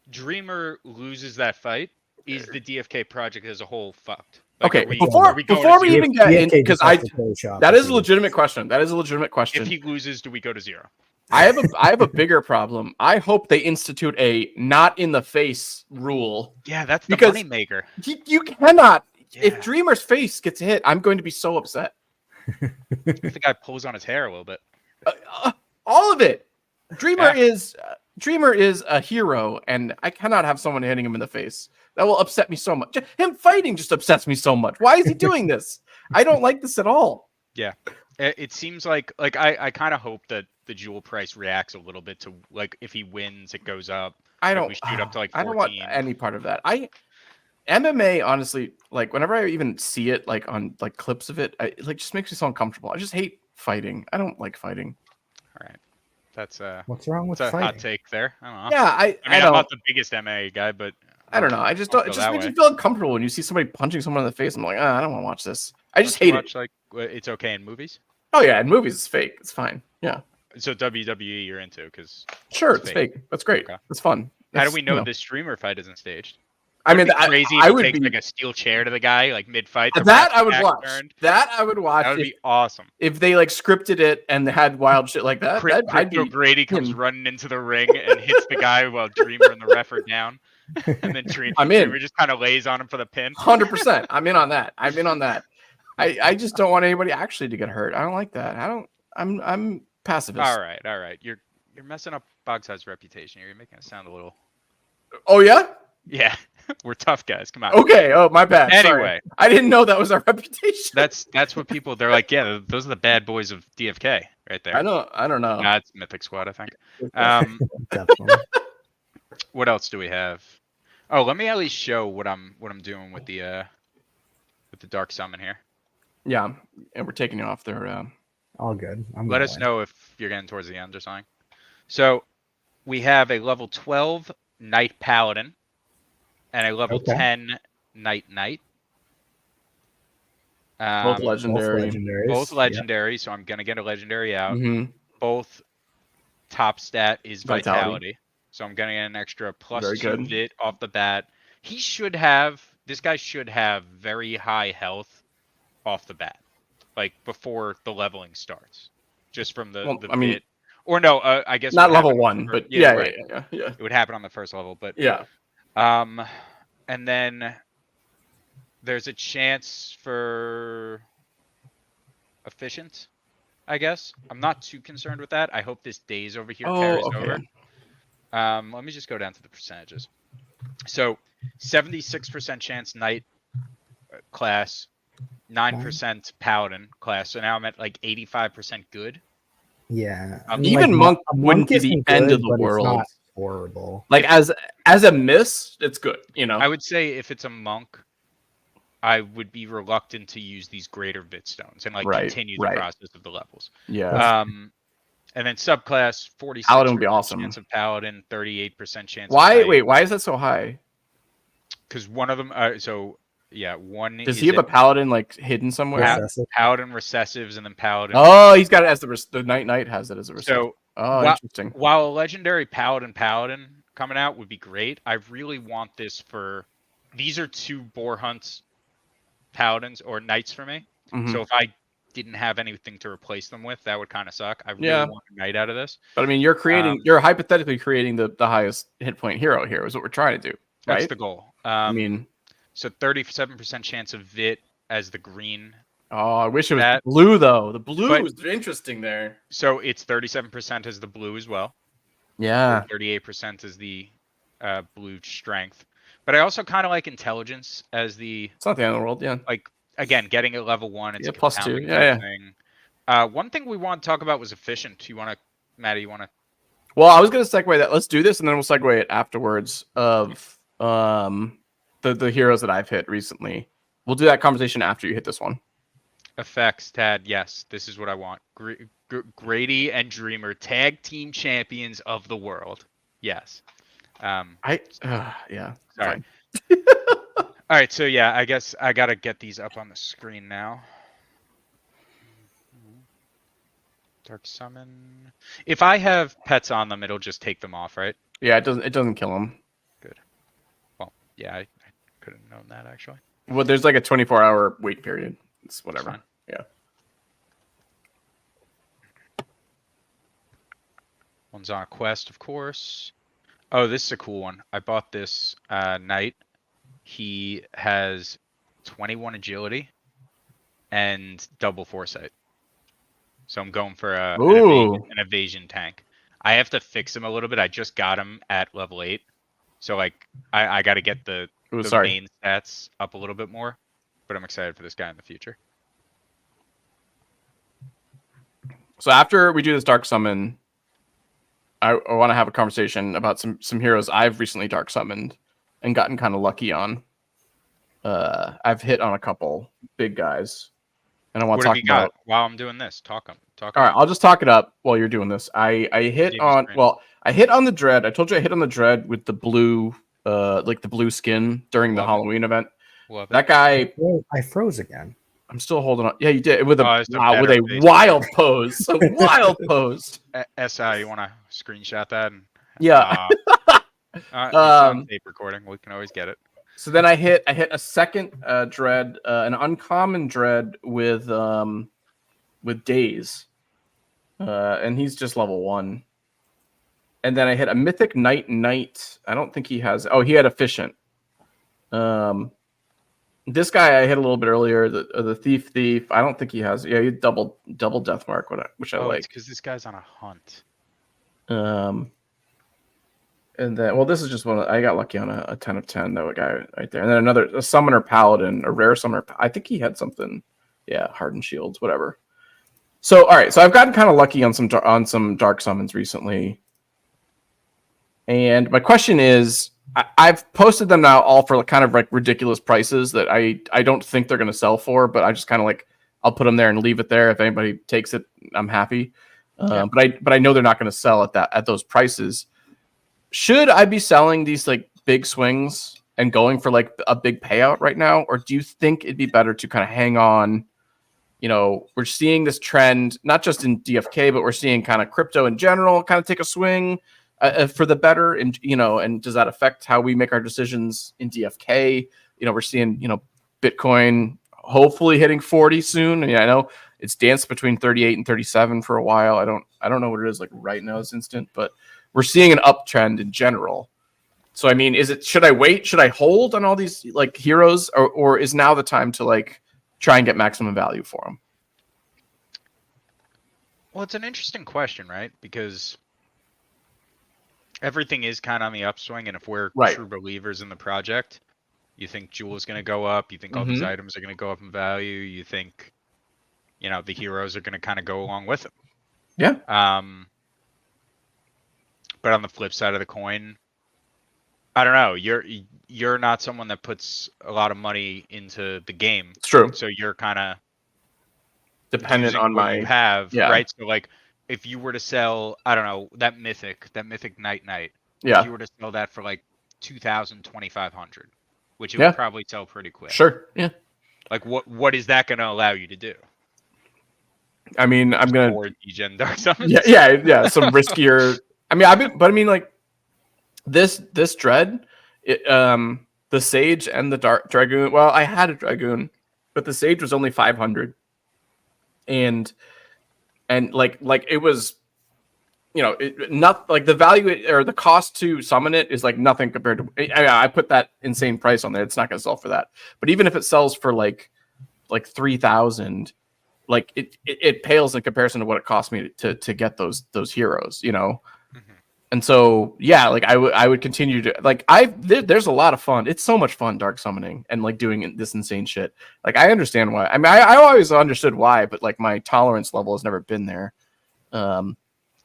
Dreamer loses that fight. Is the DFK project as a whole fucked? Like, okay, before we even get in, because that is a legitimate question. That is a legitimate question. If he loses, do we go to 0? I have a bigger problem. I hope they institute a not in the face rule. Yeah, that's the money maker. You cannot. Yeah. If Dreamer's face gets hit, I'm going to be so upset. If the guy pulls on his hair a little bit. All of it. Dreamer is a hero, and I cannot have someone hitting him in the face. That will upset me so much. Him fighting just upsets me so much. Why is he doing this? I don't like this at all. Yeah. It seems like I kind of hope that the jewel price reacts a little bit to like if he wins, it goes up. I don't. We shoot up to like 14. I don't want any part of that. MMA honestly, like whenever I even see it, like on like clips of it, it like just makes me so uncomfortable. I just hate fighting. I don't like fighting. All right, that's what's wrong with that's fighting? a hot take there. I don't know. Yeah, I mean, I'm not the biggest MMA guy, but I don't know. I just don't. It just makes me feel uncomfortable when you see somebody punching someone in the face. I'm like, I don't want to watch this. I just hate it. Like it's okay in movies. Oh yeah, in movies it's fake. It's fine. Yeah. So WWE you're into because sure it's fake. That's great. Okay. That's fun. How do we know this streamer fight isn't staged? I mean, crazy. I would take like a steel chair to the guy like mid fight. That I would watch. That I would watch. That would be awesome if they like scripted it and they had wild shit like that. Crypto Grady comes running into the ring and hits the guy while Dreamer and the ref are down, and then Dreamer just kind of lays on him for the pin. 100%. I'm in on that. I just don't want anybody actually to get hurt. I don't like that. I'm pacifist. All right. You're messing up Bogside's reputation. You're making it sound a little. Oh yeah. Yeah, we're tough guys. Come on. Okay. Oh, my bad. Anyway, sorry. I didn't know that was our reputation. That's what people. They're like, yeah, those are the bad boys of DFK right there. I don't know. Nah, it's Mythic Squad, I think. What else do we have? Oh, let me at least show what I'm doing with the Dark Summon here. Yeah, and we're taking it off there. All good. Let us know if you're getting towards the end or something. So we have a level 12 Knight Paladin and a level 10 Knight. Both legendary. Both legendary. So I'm gonna get a legendary out. Mm-hmm. Both top stat is Vitality. So I'm gonna get an extra +2 vit off the bat. This guy should have very high health off the bat, like before the leveling starts, just from the vit. Or no, I guess not level 1, but yeah. It would happen on the first level, but yeah. And then there's a chance for efficient, I guess. I'm not too concerned with that. I hope this days over here carries over. Let me just go down to the percentages. So 76% chance Knight class, 9% Paladin class. So now I'm at like 85% good. Yeah. Even Monk wouldn't be the end of the world. It's not horrible. Like as a miss, it's good. You know. I would say if it's a Monk, I would be reluctant to use these greater vit stones and continue the process of the levels. Yeah. And then subclass 46% Paladin would be awesome. Chance of Paladin, 38% chance. Why? Wait, why is that so high? Because one of them. One. Does he have a Paladin like hidden somewhere? Paladin recessives and then Paladin. Oh, he's got it as the Knight has it as a recessive. So, interesting. While a legendary Paladin coming out would be great, I really want this for. These are 2 Boar Hunts Paladins or Knights for me. Mm-hmm. So if I didn't have anything to replace them with, that would kind of suck. I really want a Knight out of this. But I mean, you're hypothetically creating the highest hit point hero here is what we're trying to do. Right? That's the goal. So 37% chance of Vit as the green. Oh, I wish it was That- blue though. The blue But- is interesting there. So it's 37% as the blue as well. Yeah. 38% is the blue strength. But I also kind of like intelligence as the, It's not the end of the world. Yeah. like, again, getting at level 1. It's Yeah, a +2. compounding Yeah, type yeah. thing. One thing we want to talk about was efficient. Maddie, you want to? Well, I was gonna segue that. Let's do this, and then we'll segue it afterwards of the heroes that I've hit recently. We'll do that conversation after you hit this one. Effects, Tad. Yes, this is what I want. Grady and Dreamer, tag team champions of the world. Yes. Yeah. Sorry. Fine. All right, so yeah, I guess I gotta get these up on the screen now. Dark summon. If I have pets on them, it'll just take them off, right? Yeah, it doesn't kill them. Well, yeah, I could have known that actually. Well, there's like a 24-hour wait period. It's That's whatever. fine. Yeah. One's on a quest, of course. Oh, this is a cool one. I bought this knight. He has 21 agility and double foresight. So I'm going for an evasion tank. I have to fix him a little bit. I just got him at level 8. So like I got to get the main stats up a little bit more. But I'm excited for this guy in the future. So after we do this dark summon, I want to have a conversation about some heroes I've recently dark summoned and gotten kind of lucky on. I've hit on a couple big guys, and I want to talk about. While I'm doing this, talk them. All right, I'll just talk it up while you're doing this. I hit on I hit on the Dread. I told you I hit on the Dread with the blue, like the blue skin during the Halloween event. That guy, I froze again. I'm still holding on. Yeah, you did with a with a face. wild pose. A wild pose. SI, you want to screenshot that? Yeah. It's on tape recording. We can always get it. So then I hit a second Dread, an uncommon Dread with Daze, and he's just level 1. And then I hit a mythic knight. I don't think he has. Oh, he had efficient. This guy I hit a little bit earlier. The thief. I don't think he has. Yeah, he double death mark, which I like. Because this guy's on a hunt. And then, this is just one. I got lucky on a 10 of 10. That guy right there. And then a summoner paladin, a rare summoner. I think he had something. Yeah, hardened shields, whatever. So all right. So I've gotten kind of lucky on some dark summons recently. And my question is, I've posted them now all for kind of like ridiculous prices that I don't think they're going to sell for, but I just kind of like I'll put them there and leave it there. If anybody takes it, I'm happy. Yeah. But I know they're not going to sell at those prices. Should I be selling these like big swings and going for like a big payout right now, or do you think it'd be better to kind of hang on? You know, we're seeing this trend not just in DFK, but we're seeing kind of crypto in general kind of take a swing. For the better, and and does that affect how we make our decisions in DFK? We're seeing Bitcoin hopefully hitting 40 soon. I know it's danced between 38 and 37 for a while. I don't know what it is like right now this instant, but we're seeing an uptrend in general. So I mean, should I wait? Should I hold on all these like heroes, or is now the time to like try and get maximum value for them? Well, it's an interesting question, right? Because everything is kind of on the upswing, and if we're true believers in the project, you think Jewel is going to go up, you think all these items are going to go up in value, you think, the heroes are going to kind of go along with it. Yeah. But on the flip side of the coin, I don't know. You're not someone that puts a lot of money into the game. It's true. So you're kind of dependent on what you have, right? So like, if you were to sell, I don't know, that mythic knight, if you were to sell that for like 2,000, 2,500, which it would probably sell pretty quick. Sure. Yeah. Like what is that going to allow you to do? I mean, I'm gonna degen dark summons. Yeah. Some riskier. Like this Dread, the Sage and the Dragoon. Well, I had a Dragoon, but the Sage was only 500, and like it was not like the value or the cost to summon it is like nothing compared to. I put that insane price on there. It's not going to sell for that. But even if it sells for like 3,000, like it pales in comparison to what it cost me to get those heroes. Mhm. And so, yeah, like I would continue to like there's a lot of fun. It's so much fun dark summoning and like doing this insane shit. Like I understand why. I mean, I always understood why, but like my tolerance level has never been there. I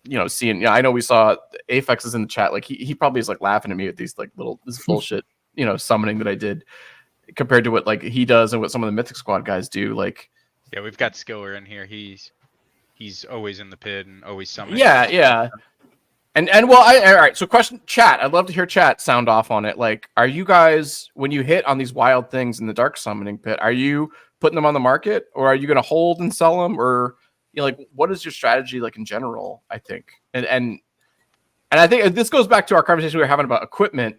know we saw Aphex is in the chat. Like he probably is like laughing at me at these like this bullshit, summoning that I did compared to what like he does and what some of the Mythic Squad guys do. Like, Yeah, we've got Skiller in here. He's always in the pit and always summoning. yeah. And well, all right. So, question, chat. I'd love to hear chat sound off on it. Like, are you guys, when you hit on these wild things in the dark summoning pit, are you putting them on the market, or are you going to hold and sell them, or like what is your strategy like in general? I think, and I think this goes back to our conversation we were having about equipment.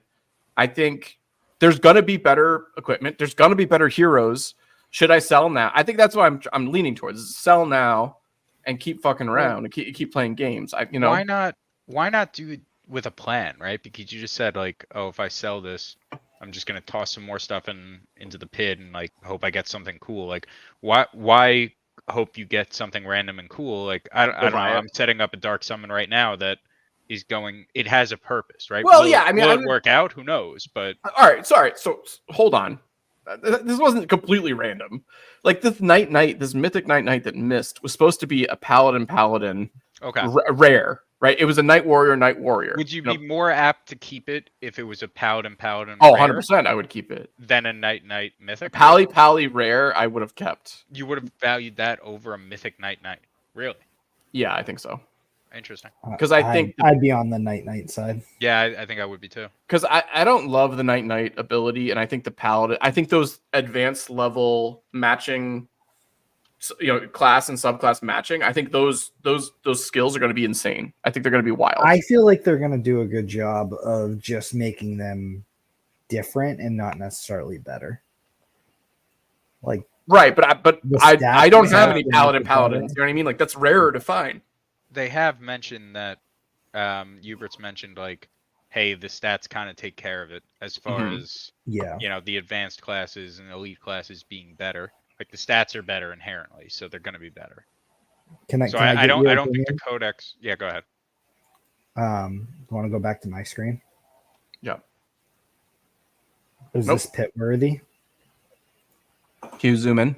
I think there's going to be better equipment. There's going to be better heroes. Should I sell now? I think that's what I'm leaning towards. Is sell now and keep fucking around and keep playing games. Why not do it with a plan, right? Because you just said like, oh, if I sell this, I'm just gonna toss some more stuff into the pit and like hope I get something cool. Like, why hope you get something random and cool? Like, I don't know. I'm setting up a dark summon right now that is going. It has a purpose, right? Well, yeah. I mean, will it work out? Who knows? But all right. Sorry. So hold on. This wasn't completely random. Like this this mythic night that missed was supposed to be a paladin. okay. Rare. Right, it was a night warrior. Would you be more apt to keep it if it was a paladin? Oh, 100%, I would keep it. Than a night mythic? Pally rare, I would have kept. You would have valued that over a mythic night. Really? Yeah, I think so. Interesting. Because I think I'd be on the night side. Yeah, I think I would be too. Because I don't love the night ability, and I think the paladin. I think those advanced level matching, class and subclass matching. I think those skills are going to be insane. I think they're going to be wild. I feel like they're going to do a good job of just making them different and not necessarily better. Like right, but I don't have any paladins. You know what I mean? Like that's rarer to find. They have mentioned that Hubert's mentioned like, hey, the stats kind of take care of it as far as the advanced classes and elite classes being better. Like the stats are better inherently, so they're going to be better. I don't think the codex. Yeah, go ahead. Want to go back to my screen? Yeah. Is this pit worthy? Can you zoom in?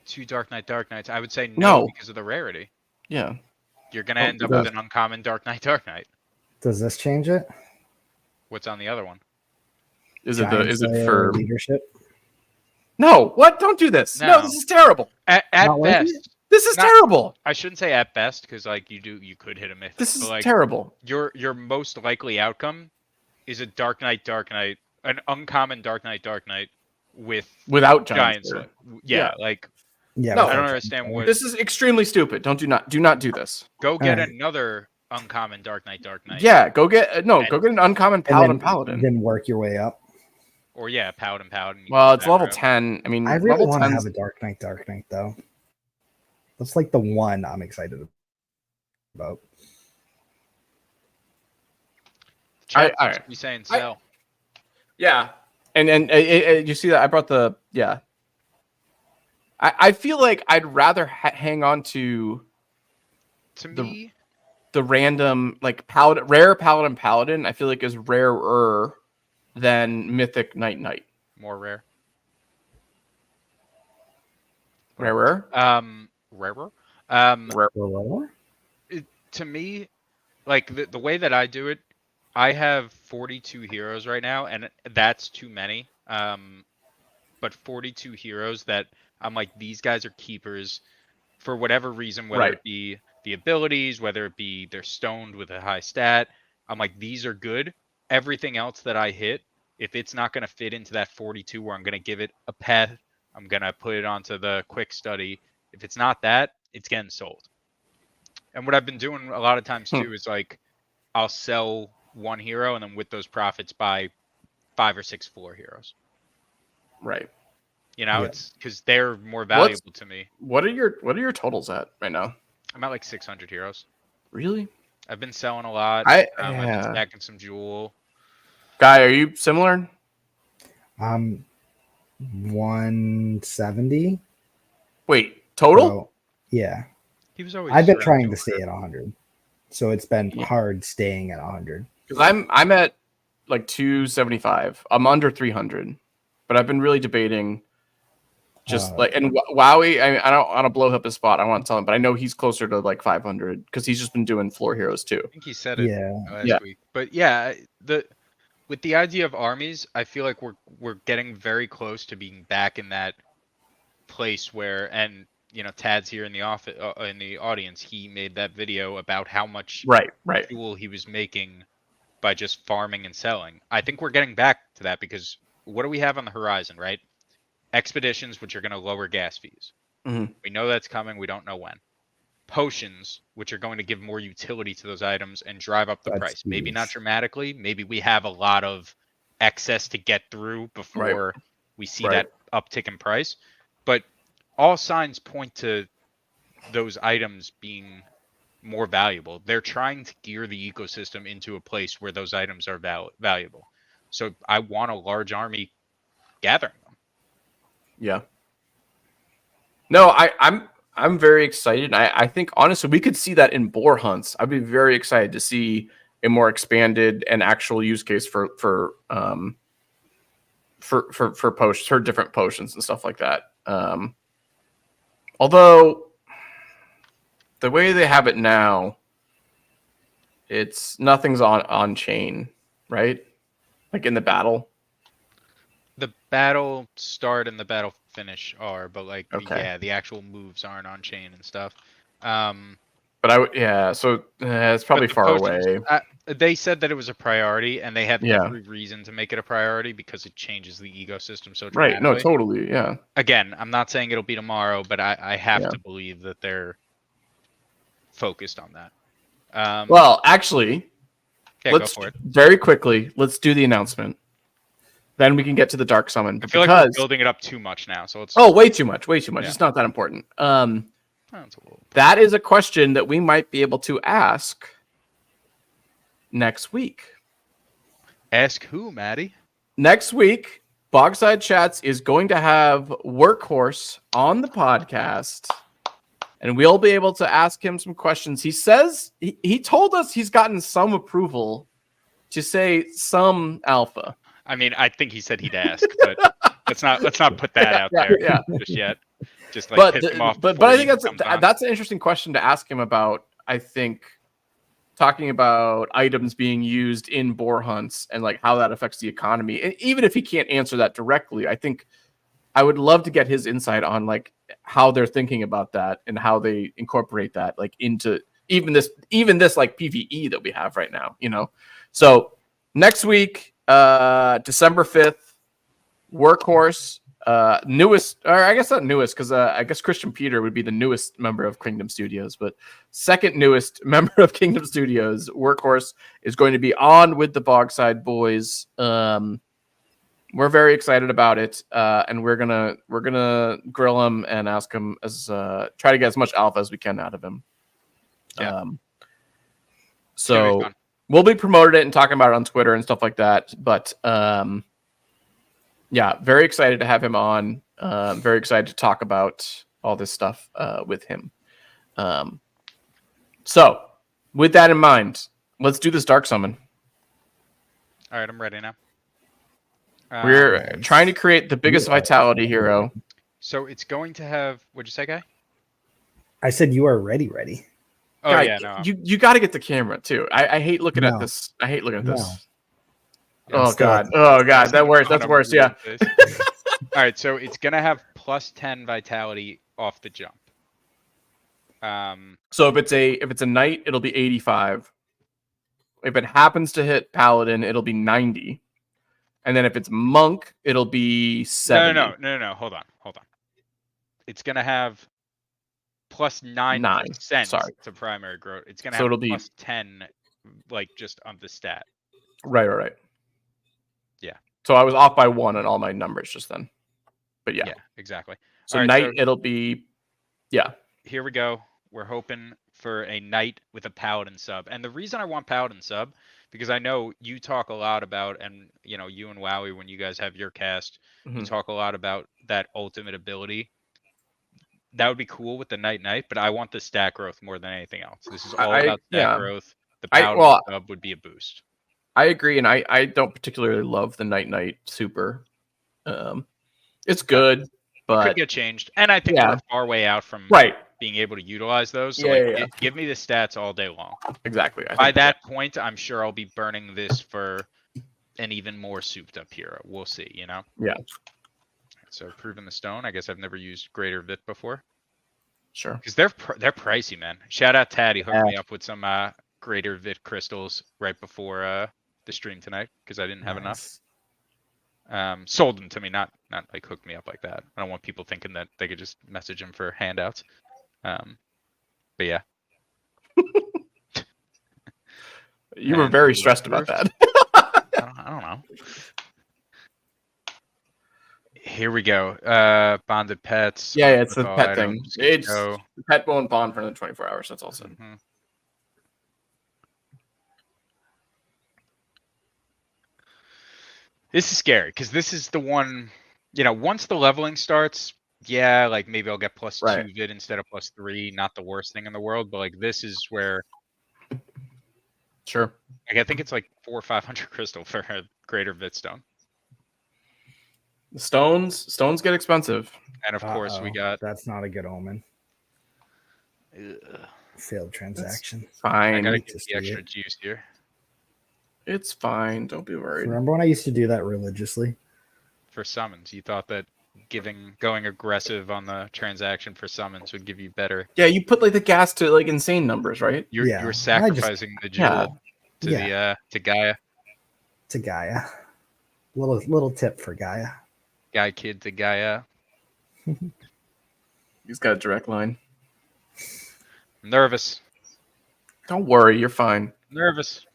2 Dark Knights. I would say no because of the rarity. Yeah. You're going to end up with an uncommon Dark Knight. Does this change it? What's on the other one? Is it for leadership? No, what? Don't do this. No, this is terrible. At best. This is terrible. I shouldn't say at best because like you could hit a mythic. This is like, terrible. Your most likely outcome is a Dark Knight, an uncommon Dark Knight without giant slip. Yeah, like yeah. No, I don't understand what. This is extremely stupid. Do not do this. Go get another uncommon Dark Knight. Yeah, go get an uncommon paladin. Then work your way up. Or paladin. Well, it's level 10. I mean, I really want to have a Dark Knight though. That's like the one I'm excited about. Chat be saying sell. Yeah, and you see that I brought the I feel like I'd rather hang on to me the random like rare paladin. I feel like is rarer than mythic night. More rare. Rarer. Rarer. To me, like the way that I do it, I have 42 heroes right now, and that's too many. But 42 heroes that I'm like, these guys are keepers for whatever reason, whether it be the abilities, whether it be they're stoned with a high stat. I'm like, these are good. Everything else that I hit, if it's not going to fit into that 42 where I'm going to give it a pet, I'm going to put it onto the quick study. If it's not that, it's getting sold. And what I've been doing a lot of times too is like, I'll sell one hero and then with those profits buy 5 or 6 floor heroes. Right. It's because they're more valuable to me. What are your totals at right now? I'm at like 600 heroes. Really? I've been selling a lot. I've been stacking some Jewel. Guy, are you similar? 170. Wait, total? So, yeah. He was always. I've been around trying to 200. stay at 100, so it's been hard staying at 100. Because I'm at like 275. I'm under 300, but I've been really debating. Just and Wowie, I don't want to blow up his spot. I want to tell him, but I know he's closer to like 500 because he's just been doing floor heroes too. I think he said it last week. But yeah, with the idea of armies, I feel like we're getting very close to being back in that place where, and Tad's here in the office, in the audience. He made that video about how much fuel he was making by just farming and selling. I think we're getting back to that because what do we have on the horizon, right? Expeditions, which are going to lower gas fees. Mm-hmm. We know that's coming. We don't know when. Potions, which are going to give more utility to those items and drive up the price. Maybe not dramatically. Maybe we have a lot of excess to get through before we see that uptick in price. But all signs point to those items being more valuable. They're trying to gear the ecosystem into a place where those items are valuable. So I want a large army gathering them. Yeah. No, I'm very excited. I think honestly we could see that in boar hunts. I'd be very excited to see a more expanded and actual use case for potions, for different potions and stuff like that. Although the way they have it now, it's nothing's on chain, right? Like in the battle. The battle start and the battle finish are, but like the actual moves aren't on chain and stuff. But so it's probably far away. They said that it was a priority, and they have every reason to make it a priority because it changes the ecosystem so dramatically. Right? No, totally. Yeah. Again, I'm not saying it'll be tomorrow, but I have to believe that they're focused on that. Well, actually, let's go for it. Very quickly. Let's do the announcement. Then we can get to the Dark Summon. I feel like we're building it up too much now, so it's way too much. Yeah. It's not that important. That is a question that we might be able to ask next week. Ask who, Maddie? Next week, Bogside Chats is going to have Workhorse on the podcast, and we'll be able to ask him some questions. He says he told us he's gotten some approval to say some alpha. I mean, I think he said he'd ask, but let's not put that out there just yet. Just like piss him off. But I think that's an interesting question to ask him about. I think talking about items being used in boar hunts and like how that affects the economy. And even if he can't answer that directly, I think I would love to get his insight on like how they're thinking about that and how they incorporate that like into even this like PvE that we have right now. So next week. December 5th, Workhorse, newest, or I guess not newest, because I guess Christian Peter would be the newest member of Kingdom Studios, but second newest member of Kingdom Studios, Workhorse, is going to be on with the Bogside Boys. We're very excited about it, and we're gonna grill him and ask him try to get as much alpha as we can out of him. Yeah. So. We'll be promoting it and talking about it on Twitter and stuff like that. But very excited to have him on. Very excited to talk about all this stuff with him. So with that in mind, let's do this Dark Summon. All right, I'm ready now. We're trying to create the biggest vitality hero. So it's going to have, what'd you say, Guy? I said you are ready. Oh, God, yeah, no. You got to get the camera too. I hate looking at this. I hate looking at this. Oh God. That's worse. Yeah. All right, so it's gonna have plus 10 vitality off the jump. So if it's a knight, it'll be 85. If it happens to hit paladin, it'll be 90. And then if it's monk, it'll be 70. No. Hold on. It's gonna have plus 9% to primary growth. It's gonna have plus 10, like just on the stat. Right. Yeah. So I was off by 1 on all my numbers just then. But yeah. Yeah, exactly. So it'll be Here we go. We're hoping for a knight with a paladin sub. And the reason I want paladin sub, because I know you talk a lot about, and you know, you and Wowie, when you guys have your cast, you Mhm. talk a lot about that ultimate ability. That would be cool with the knight, but I want the stat growth more than anything else. This is all about stat Yeah. growth. The I paladin well, sub would be a boost. I agree, and I don't particularly love the Night super. It's good, It but could get changed, and I think yeah, we're far way out from right. being able to utilize those. So Yeah, like, yeah, yeah. give me the stats all day long. Exactly. I By think that point, I'm sure I'll be burning this for an even more souped up hero. We'll see, you know? Yeah. So proving the stone. I guess I've never used Greater Vit before. Sure. Because they're pricey, man. Shout out Tad. He hooked Yeah. me up with some Greater Vit crystals right before the stream tonight because I didn't have enough. Sold them to me, not like hooked me up like that. I don't want people thinking that they could just message him for handouts. But yeah. You were And very stressed about that. I don't know. Here we go. Bonded pets. Yeah, it's with the all pet thing. items, good to It's go. the pet won't bond for another 24 hours. That's all said. Mhm. This is scary because this is the one, you know, once the leveling starts, yeah, like maybe I'll get plus Right. 2 vid instead of plus 3. Not the worst thing in the world, but like this is where Sure. like, I think it's like 400 or 500 crystal for a greater vid stone. The stones get expensive. And of course we got That's not a good omen. ugh, Failed transaction. It's fine. I gotta hate get to the see extra it. juice here It's fine. Don't be worried. Remember when I used to do that religiously? for summons. You thought that going aggressive on the transaction for summons would give you better. Yeah, you put like the gas to like insane numbers, right? You Yeah, were sacrificing the jewel to Gaia. To Gaia. Little tip for Gaia. Guy kid to Gaia. He's got a direct line. I'm nervous. Don't worry, you're fine. Nervous.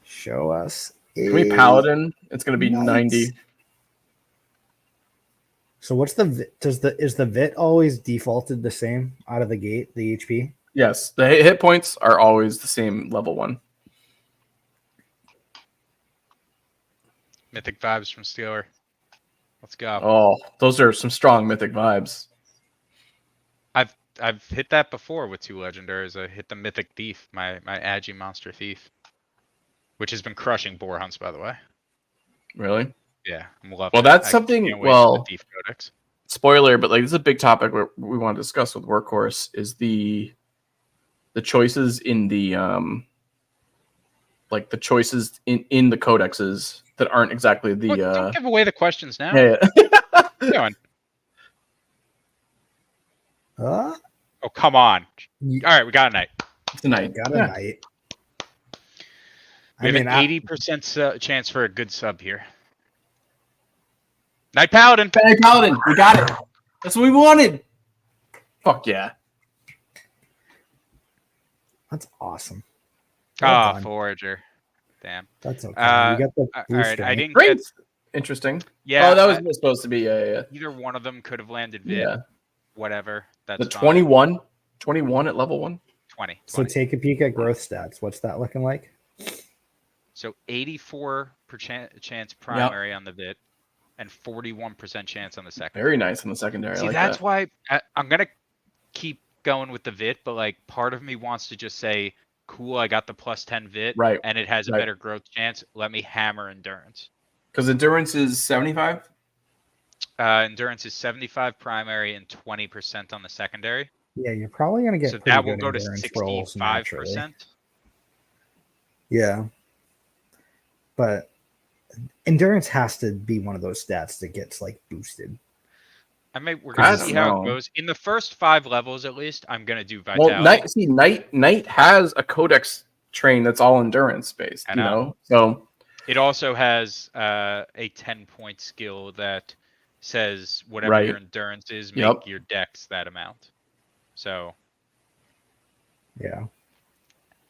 Show us. Can we paladin? It's gonna be Nice. 90. So what's the is the vit always defaulted the same out of the gate, the HP? Yes, the hit points are always the same level 1. Mythic vibes from Steeler. Let's go. Oh, those are some strong mythic vibes. I've hit that before with 2 legendaries. I hit the Mythic Thief, my Agi Monster Thief, which has been crushing boar hunts, by the way. Really? Yeah, I'm loving Well, it. that's I something. can't wait for the Thief Codex. Spoiler, but like this is a big topic we want to discuss with Workhorse is the choices in the like the choices in the codexes that aren't exactly the Don't give away the questions now. yeah. Keep going. Uh, Oh, come on. you All right, we got a knight. Tonight. got a Yeah. night. We have an 80% chance for a good sub here. Knight Paladin. Hey, Paladin, we got it. That's what we wanted. Fuck yeah. That's awesome. Ah, done. Forager. Damn. That's okay. Uh, you got the All blue right, I strength. didn't Great. get. Interesting. Yeah. Oh, that was supposed to be Either one of them could have landed vid. yeah. Whatever. That's The fine. 21 at level 1. 20. So take a peek at growth stats. What's that looking like? So 84% chance primary on the vid, and 41% chance on the second. Very nice on the secondary. See, I like that's that. why I'm gonna keep going with the vit, but like part of me wants to just say, cool, I got the plus 10 vit, Right. and it has a Right. better growth chance. Let me hammer endurance. Because endurance is 75. Endurance is 75 primary and 20% on the secondary. Yeah, you're probably gonna get So pretty that will good go to endurance rolls naturally. 65%. Yeah, but endurance has to be one of those stats that gets like boosted. We're I gonna don't see how know. it goes. In the first 5 levels, at least, I'm gonna do vitality. Well, Knight has a codex train that's all endurance based. I You know. know, so It also has a 10-point skill that says whatever Right. your endurance is, make Yep. your dex that amount. So Yeah,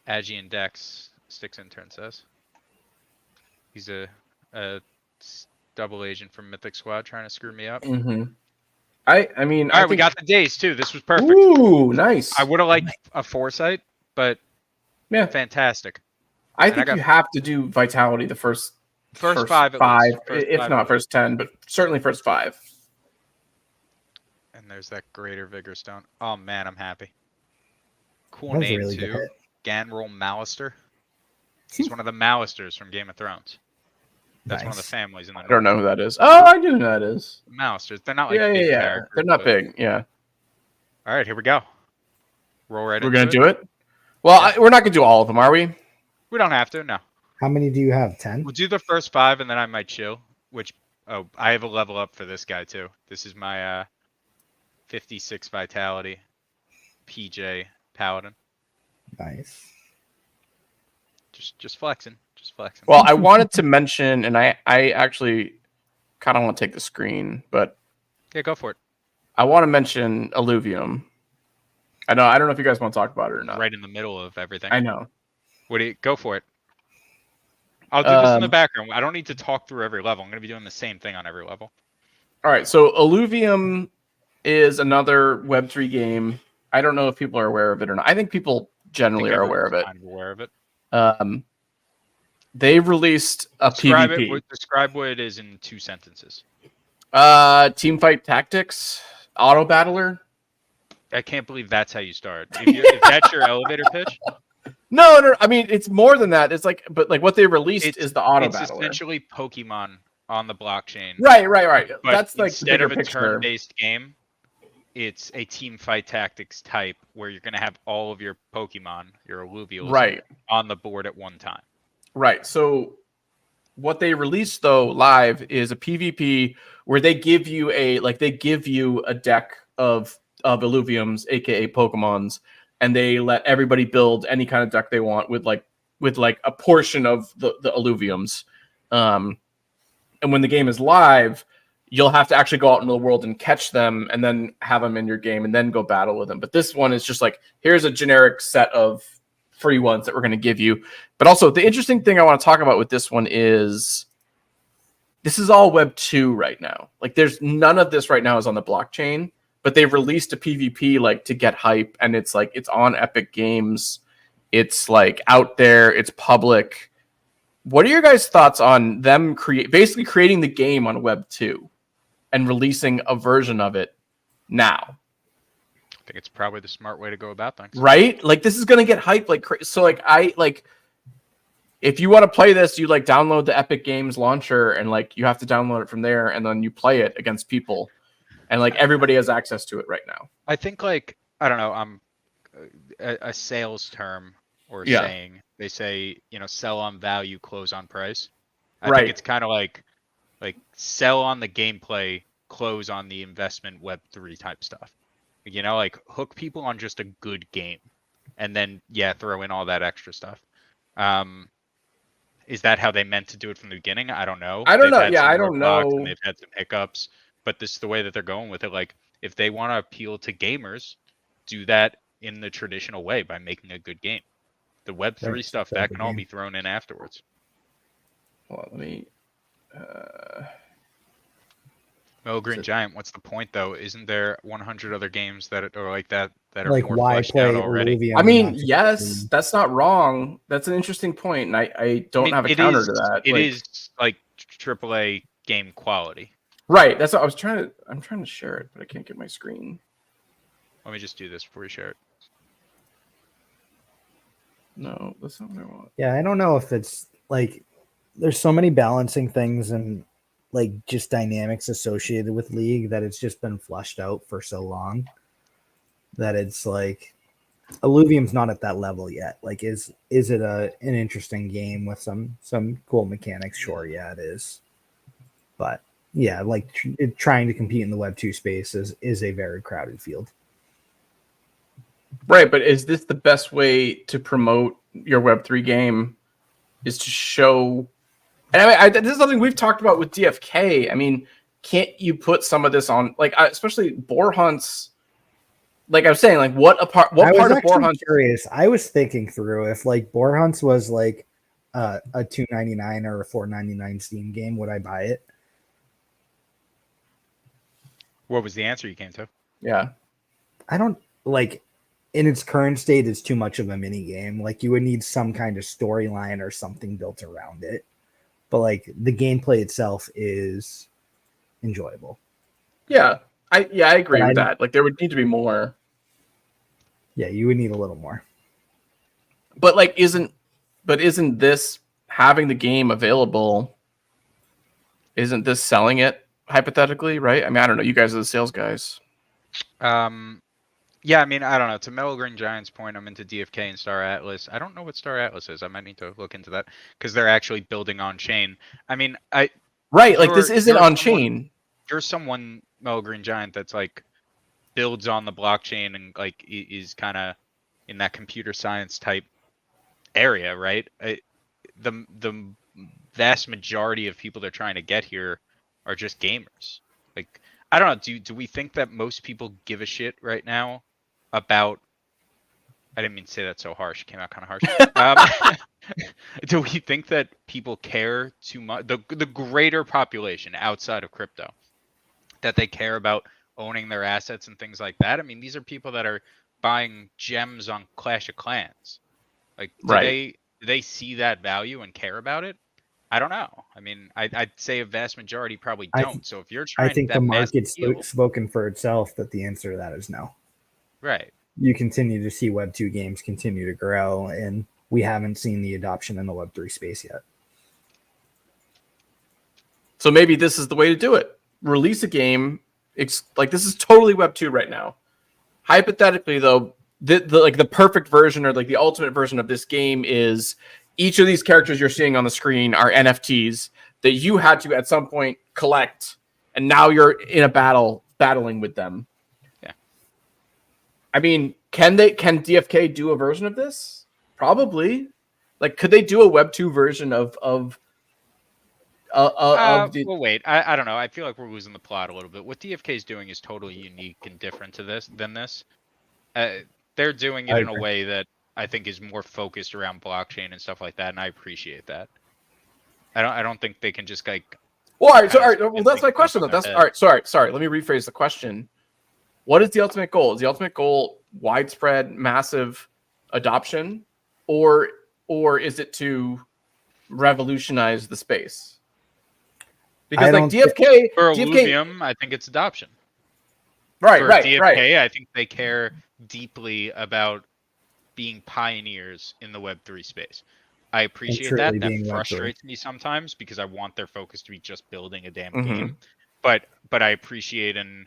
Agi and Dex, Sticks Intern says. He's a double agent from Mythic Squad trying to screw me up. mhm. I mean, All I right, we think. got the days too. This was perfect. Ooh, nice. I would have liked a foresight, but Yeah, fantastic. I And I think got you have to do vitality the first first 5 at least. First if 5 not at least. first 10, but certainly first 5. And there's that greater vigor stone. Oh man, I'm happy. Cool That was a name really good too. hit. Ganrel Malister. He's one of the Malisters from Game of Thrones. That's one of the Nice. families in the I don't know North. who that is. Oh, I do know who that is. Malisters. They're not like Yeah, big yeah. characters. They're not but- big. Yeah, All right, here we go. Roll right we're into gonna it. do it. Well, Yeah. we're not gonna do all of them, are we? We don't have to. No. How many do you have? 10? We'll do the first 5 and then I might chill. Which I have a level up for this guy too. This is my 56 vitality PJ Paladin. Nice. Just flexing. Just flexing. Well, I wanted to mention, and I actually kind of want to take the screen, but Yeah, go for it. I want to mention Alluvium. I don't know if you guys want to talk about it or not. Right in the middle of everything. I know. What do you go for it? I'll do this in the Um, background. I don't need to talk through every level. I'm going to be doing the same thing on every level. All right, so Alluvium is another Web3 game. I don't know if people are aware of it or not. I think people generally are aware of it. Kind of aware of it. They released a PvP. Describe what it is in 2 sentences. Team fight tactics, auto battler. I can't believe that's how you start. If that's your elevator pitch, No. I mean, it's more than that. It's like, but like what they released is the auto it's battler. essentially Pokemon on the blockchain. Right. But That's like the instead bigger of a picture. turn-based game, it's a team fight tactics type where you're going to have all of your Pokemon, your alluvials, Right. on the board at one time. Right. So what they released though live is a PvP where they give you a deck of Illuviums, aka Pokemons, and they let everybody build any kind of deck they want with a portion of the Illuviums. And when the game is live, you'll have to actually go out into the world and catch them and then have them in your game and then go battle with them. But this one is just like, here's a generic set of free ones that we're going to give you. But also the interesting thing I want to talk about with this one is this is all Web 2 right now. Like there's none of this right now is on the blockchain, but they've released a PvP like to get hype, and it's like it's on Epic Games. It's like out there, it's public. What are your guys' thoughts on them basically creating the game on Web 2 and releasing a version of it now? I think it's probably the smart way to go about things. Right? Like this is going to get hype like crazy. So like if you want to play this, you like download the Epic Games launcher and like you have to download it from there and then you play it against people. And like everybody has access to it right now. I think like, I don't know, a sales term or Yeah. saying, they say, sell on value, close on price. I Right. think it's kind of like sell on the gameplay, close on the investment Web3 type stuff. Like hook people on just a good game and then, throw in all that extra stuff. Is that how they meant to do it from the beginning? I don't know. I don't know. Had Yeah, some I don't roadblocks know. And they've had some hiccups, but this is the way that they're going with it. Like if they want to appeal to gamers, do that in the traditional way by making a good game. The Web3 Right, stuff, so that the can all game. be thrown in afterwards. Hold on, let me Oh, Green So- Giant, what's the point though? Isn't there 100 other games that are like that are Like more why fleshed out play already? Illuvium? I mean, and not yes, just- that's not wrong. That's an interesting point, and I don't have a it counter is- to that. It Like- is like AAA game quality. right. That's what I was trying to. I'm trying to share it, but I can't get my screen. Let me just do this before we share it. No, that's not what I want. Yeah, I don't know if it's like there's so many balancing things and like just dynamics associated with League that it's just been flushed out for so long that it's like Alluvium's not at that level yet. Like is it an interesting game with some cool mechanics? Sure, yeah, it is. But yeah, like trying to compete in the Web 2 space is a very crowded field. Right, but is this the best way to promote your Web3 game? Is to show, and I mean, this is something we've talked about with DFK. I mean, can't you put some of this on, like, especially Boar Hunts? Like I was saying, like, what part of Boar Hunts? Curious. I was thinking through if like Boar Hunts was like a $2.99 or a $4.99 Steam game, would I buy it? What was the answer you came to? Yeah. I don't like in its current state, it's too much of a mini game. Like you would need some kind of storyline or something built around it. But like the gameplay itself is enjoyable. Yeah. I agree But I with don't. that. Like there would need to be more. Yeah, you would need a little more. But like isn't this having the game available, isn't this selling it hypothetically, right? I mean, I don't know. You guys are the sales guys. Yeah, I mean, I don't know. To Metal Green Giant's point, I'm into DFK and Star Atlas. I don't know what Star Atlas is. I might need to look into that because they're actually building on chain. I mean, Right, like this isn't on someone, chain. you're someone, Metal Green Giant, that's like builds on the blockchain and like is kind of in that computer science type area, right? The vast majority of people they're trying to get here are just gamers. Like, I don't know. Do we think that most people give a shit right now about? I didn't mean to say that so harsh. It came out kind of harsh. Do we think that people care too much? The greater population outside of crypto, that they care about owning their assets and things like that? I mean, these are people that are buying gems on Clash of Clans. Like, Right. do they see that value and care about it? I don't know. I mean, I'd say a vast majority probably I don't. So if you're I trying think the that mass market's appeal, spoken for itself that the answer to that is no. right? You continue to see Web 2 games continue to grow, and we haven't seen the adoption in the Web 3 space yet. So maybe this is the way to do it. Release a game. Like this is totally Web 2 right now. Hypothetically, though, the perfect version or like the ultimate version of this game is each of these characters you're seeing on the screen are NFTs that you had to at some point collect, and now you're in a battling with them. Yeah. I mean, can DFK do a version of this? Probably. Like, could they do a Web 2 version of the? Well, wait. I don't know. I feel like we're losing the plot a little bit. What DFK is doing is totally unique and different to this than this. They're doing it I in a agree. way that I think is more focused around blockchain and stuff like that, and I appreciate that. I don't think they can just like. Well, all right. So, all kinda right. Well, that's my jump question. on Though. their That's head. all right. Sorry. Let me rephrase the question. What is the ultimate goal? Is the ultimate goal widespread, massive adoption, or is it to revolutionize the space? Because I like don't. For DFK, Illuvium, I think it's adoption. right, For right, right. DFK, I think they care deeply about being pioneers in the Web3 space. I appreciate truly that. That being Web3. frustrates me sometimes because I want their focus to be just building a damn Mhm. game. But I appreciate and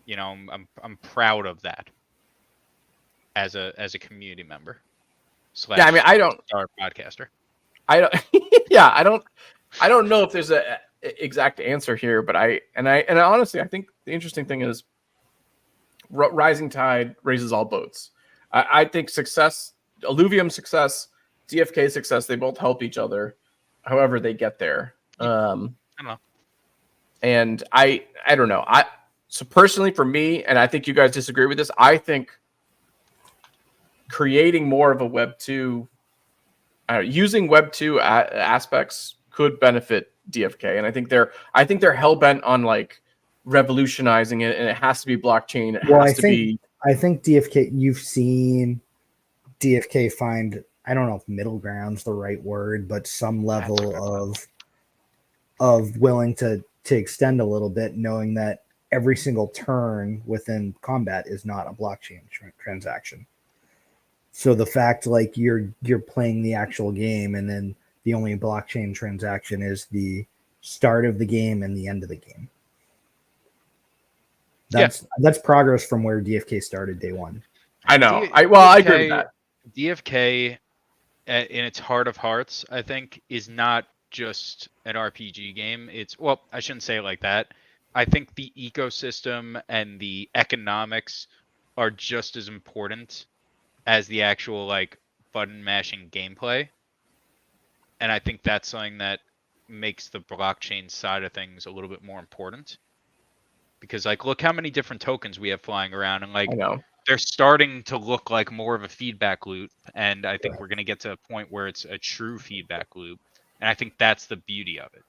I'm proud of that as a community member. Yeah, I mean, I don't. Star podcaster. I don't. Yeah, I don't know if there's a exact answer here, but I honestly, I think the interesting thing is rising tide raises all boats. I think success, Illuvium success, DFK success, they both help each other, however they get there. I don't know. And I don't know. So personally for me, and I think you guys disagree with this, I think creating more of a Web 2, using Web 2 aspects could benefit DFK, and I think they're hell bent on like revolutionizing it, and it has to be blockchain. It has to be. I think DFK. You've seen DFK find. I don't know if middle ground's the right word, but some level of willing to extend a little bit, knowing that every single turn within combat is not a blockchain transaction. So the fact like you're playing the actual game and then the only blockchain transaction is the start of the game and the end of the game. That's progress from where DFK started day one. I know. I agree with that. DFK, in its heart of hearts, I think, is not just an RPG game. I shouldn't say it like that. I think the ecosystem and the economics are just as important as the actual like button mashing gameplay. And I think that's something that makes the blockchain side of things a little bit more important. Because like look how many different tokens we have flying around, and like I know. they're starting to look like more of a feedback loop, and I think we're going to get to a point where it's a true feedback loop, and I think that's the beauty of it.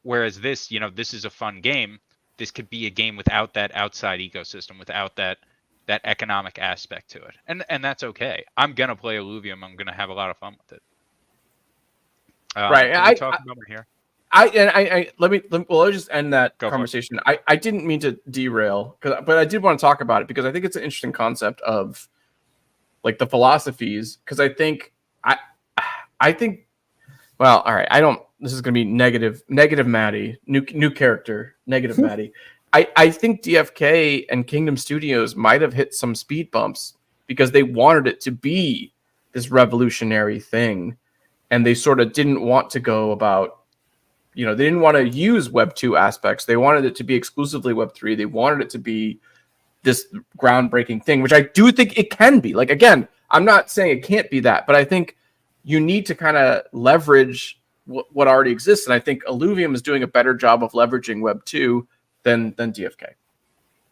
Whereas this, this is a fun game, this could be a game without that outside ecosystem, without that economic aspect to it, and that's okay. I'm gonna play Illuvium. I'm gonna have a lot of fun with it. Right. Can we talk about it here? Let me well, let's just end that Go for it. conversation. I didn't mean to derail, but I did want to talk about it because I think it's an interesting concept of like the philosophies. Because I think well, all right. This is gonna be negative Maddie, new character, negative Maddie. I think DFK and Kingdom Studios might have hit some speed bumps because they wanted it to be this revolutionary thing, and they sort of didn't want to go about, they didn't want to use Web 2 aspects. They wanted it to be exclusively Web 3. They wanted it to be this groundbreaking thing, which I do think it can be. Like, again, I'm not saying it can't be that, but I think you need to kind of leverage what already exists. And I think Illuvium is doing a better job of leveraging Web 2 than DFK.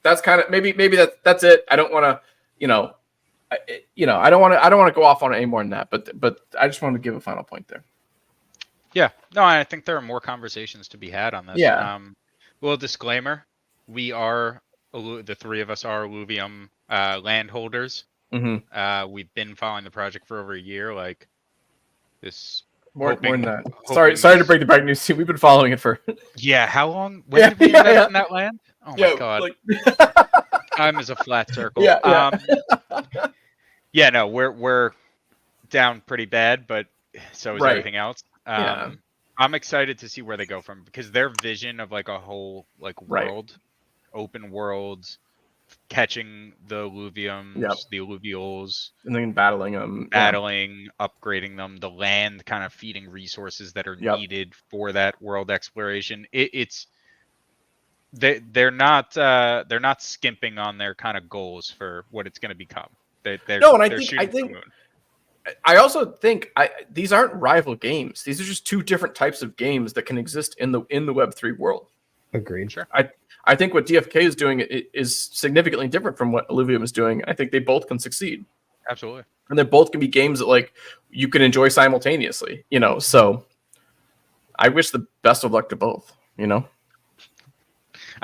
That's kind of maybe that's it. I don't want to, I don't want to go off on it any more than that. But I just wanted to give a final point there. Yeah, no, I think there are more conversations to be had on this. Yeah. Well, disclaimer: we are the three of us are Illuvium landholders. Mm-hmm. We've been following the project for over a year. Like this. More than that. Sorry to break the bad news. We've been following it for. Yeah, how long? When did we invest in that land? Oh my god. Like... Time is a flat circle. Yeah. Yeah, no, we're down pretty bad, but so is everything else. I'm excited to see where they go from, because their vision of like a whole like world, open worlds, catching the Illuviums, the Illuvials, and then battling them, upgrading them, the land kind of feeding resources that are needed for that world exploration. They're not skimping on their kind of goals for what it's going to become. I also think these aren't rival games. These are just two different types of games that can exist in the Web3 world. Agreed. Sure. I think what DFK is doing is significantly different from what Illuvium is doing. I think they both can succeed. Absolutely. And they both can be games that like you can enjoy simultaneously, so I wish the best of luck to both, I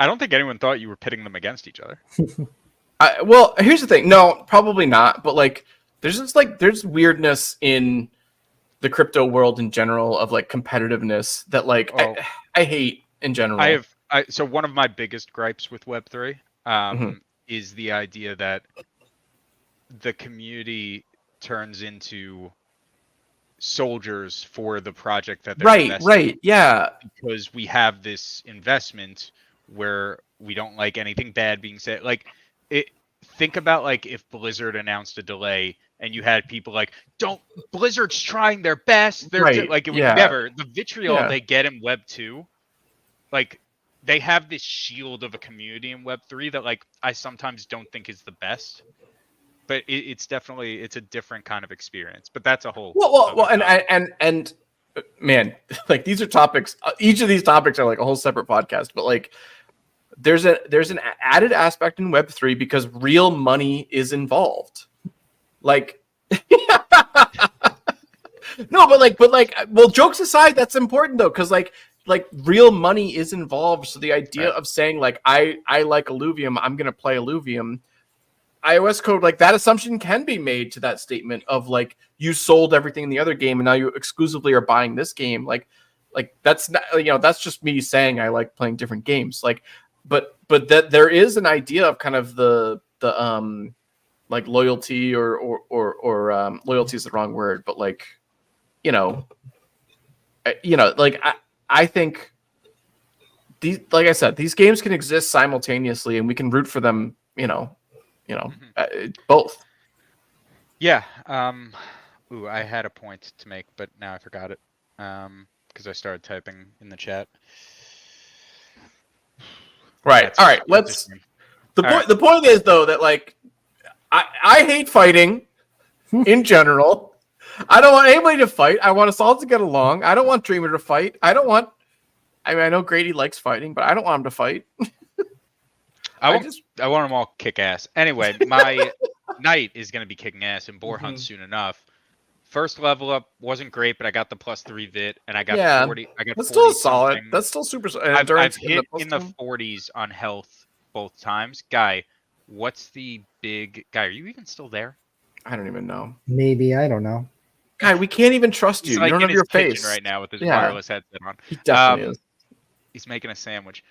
don't think anyone thought you were pitting them against each other. Well, here's the thing. No, probably not. But like, there's weirdness in the crypto world in general of like competitiveness that like I hate in general. So one of my biggest gripes with Web3 is the idea that the community turns into soldiers for the project that they're investing in. Because we have this investment where we don't like anything bad being said. Like, think about like if Blizzard announced a delay and you had people like, Blizzard's trying their best. They're like, it would never. The vitriol they get in Web 2, like they have this shield of a community in Web 3 that like I sometimes don't think is the best. But it's definitely a different kind of experience. But that's a whole and man, like these are topics. Each of these topics are like a whole separate podcast. But like, there's an added aspect in Web3 because real money is involved. Like, no, well, jokes aside, that's important though, because like real money is involved. So the idea of saying like I like Illuvium, I'm gonna play Illuvium. iOS code, like that assumption can be made to that statement of like you sold everything in the other game and now you exclusively are buying this game. Like that's not, that's just me saying I like playing different games. Like, but that there is an idea of kind of the like loyalty or loyalty is the wrong word, but like, like I think these, like I said, these games can exist simultaneously and we can root for them, both. Yeah. I had a point to make, but now I forgot it. Because I started typing in the chat. Right. All right. The point is though that like I hate fighting in general. I don't want anybody to fight. I want us all to get along. I don't want Dreamer to fight. I know Grady likes fighting, but I don't want him to fight. I want them all kick ass. Anyway, my knight is going to be kicking ass in Boar Hunt soon enough. first level up wasn't great, but I got the +3 vit, and I got Yeah, 40. I got that's 40 still solid. something. That's still super. I've Endurance hit plus in the 10? 40s on health both times. Guy, what's the big guy? Are you even still there? I don't even know. Maybe, I don't know. Guy, we can't even trust He's you. like You don't in have his your kitchen face right now with his Yeah. wireless headset on. He definitely is. He's making a sandwich.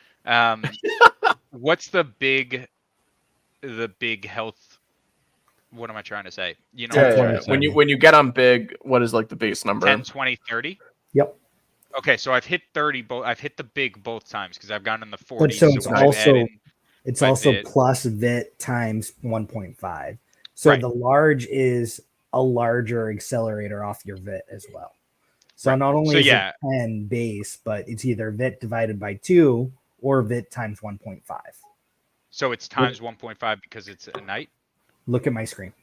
What's the big health? What am I trying to say? You know, Yeah, what I'm yeah. trying to say. When you get on big, what is like the base number? 10, 20, 30. Yep. Okay, so I've hit 30. I've hit the big both times because I've gone in the 40s. But so it's I've added it's my also vit. plus vit times 1.5. So Right. the large is a larger accelerator off your vit as well. So Right. not only So, is yeah. it 10 base, but it's either vit divided by 2 or vit times 1.5. So it's times 1.5 because it's a night. Look at my screen.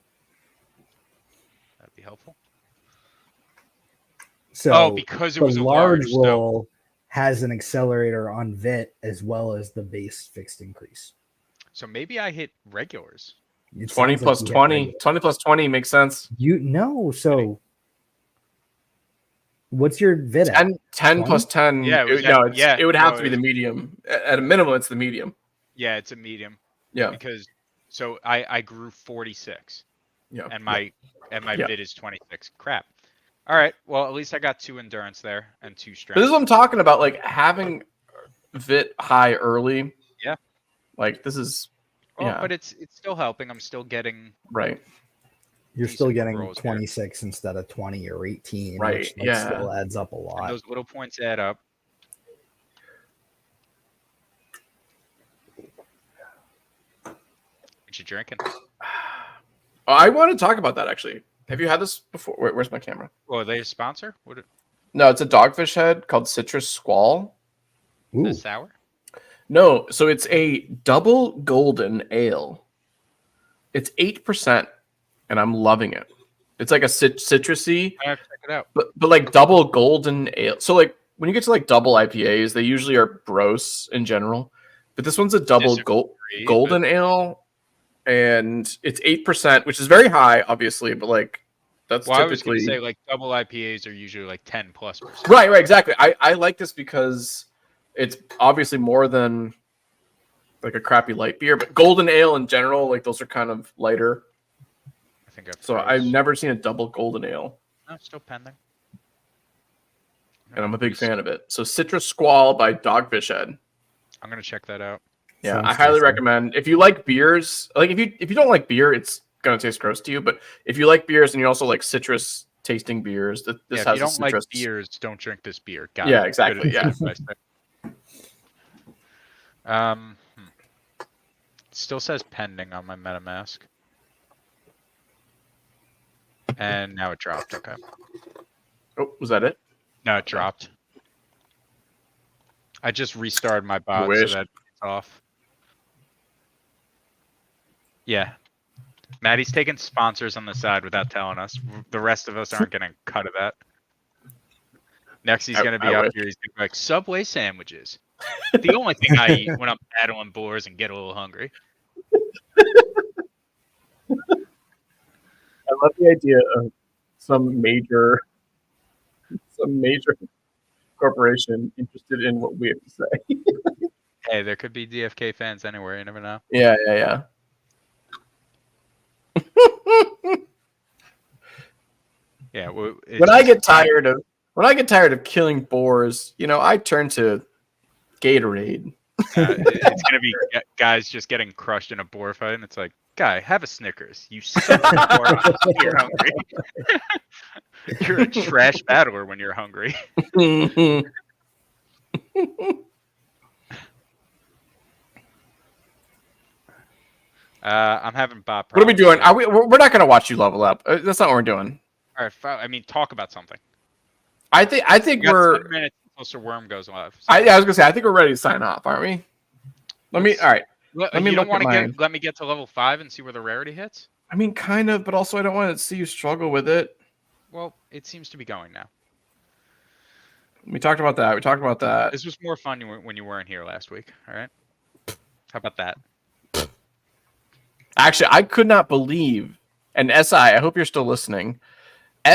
That'd be helpful. So because it the was a large large. So, roll has an accelerator on vit as well as the base fixed increase. so maybe I hit regulars. It 20 sounds plus like you hit 20. regular. 20 plus 20 makes sense. You know, so what's your vit at? 10 plus 10. Yeah, it was it would have no, to be it the was- medium. At a minimum, it's the medium. Yeah, it's a medium. Yeah. Because so I grew 46. Yeah. And my Yeah. vit is 26. Crap. All right. Well, at least I got 2 endurance there and 2 strength. But this is what I'm talking about, like having vit high early. Yeah. Like this is Well, yeah. but it's still helping. I'm still getting right. You're still decent getting rolls here. 26 instead of 20 or 18, Right, which yeah. still adds up a and lot. those little points add up. What you drinking? Oh, I want to talk about that actually. Have you had this before? Where's my camera? Oh, are they a sponsor? What No, it's a dogfish head called Citrus Squall. is Ooh, this sour? No, so it's a double golden ale. It's 8%, and I'm loving it. It's like a citrusy, I have to check it out. but like double golden ale. So like when you get to like double IPAs, they usually are gross in general, but this one's a double Disagree, golden ale, and it's 8%, which is very high, obviously, but like that's Well, I was going typically to say like double IPAs are usually like 10+%. right, exactly. I like this because it's obviously more than like a crappy light beer, but golden ale in general, like those are kind of lighter. I think I've So I've never seen a double golden ale, No, it's still pending. and I'm a big fan of it. So Citrus Squall by Dogfish Head. I'm going to check that out. Yeah, sounds I highly tasty. recommend. If you like beers, like if you don't like beer, it's gonna taste gross to you. But if you like beers and you also like citrus tasting beers, this Yeah, if has you don't a citrus. like beers, don't drink this beer. Got Yeah, it. exactly, Good yeah. advice there. Still says pending on my MetaMask. And now it dropped. Okay. Oh, was that it? No, it dropped. I just restarted my bot so wish. that it's off. Yeah. Maddie's taking sponsors on the side without telling us. The rest of us aren't getting a cut of that. Next, he's going to be I up wish. here. He's gonna be like, Subway sandwiches. The only thing I eat when I'm battling boars and get a little hungry. I love the idea of some major corporation interested in what we have to say. Hey, there could be DFK fans anywhere. You never know. Yeah. Yeah. Well, When I get tired of killing boars, I turn to Gatorade. it's gonna be guys just getting crushed in a boar fight, and it's like, guy, have a Snickers. You son of a moron. You're hungry. You're a trash battler when you're hungry. I'm having bot What are we problems. doing? We're not going to watch you level up. That's not what we're doing. All right, I mean, talk about something. I think We got we're. 10 minutes until Sir Worm goes live. So. I was gonna say I think we're ready to sign off, aren't we? All right. Let me you don't look at want to mine. let me get to level 5 and see where the rarity hits? I mean, kind of, but also I don't want to see you struggle with it. Well, it seems to be going now. We talked about that. This was more fun when you weren't here last week. All right. How about that? Actually, I could not believe, and SI, I hope you're still listening.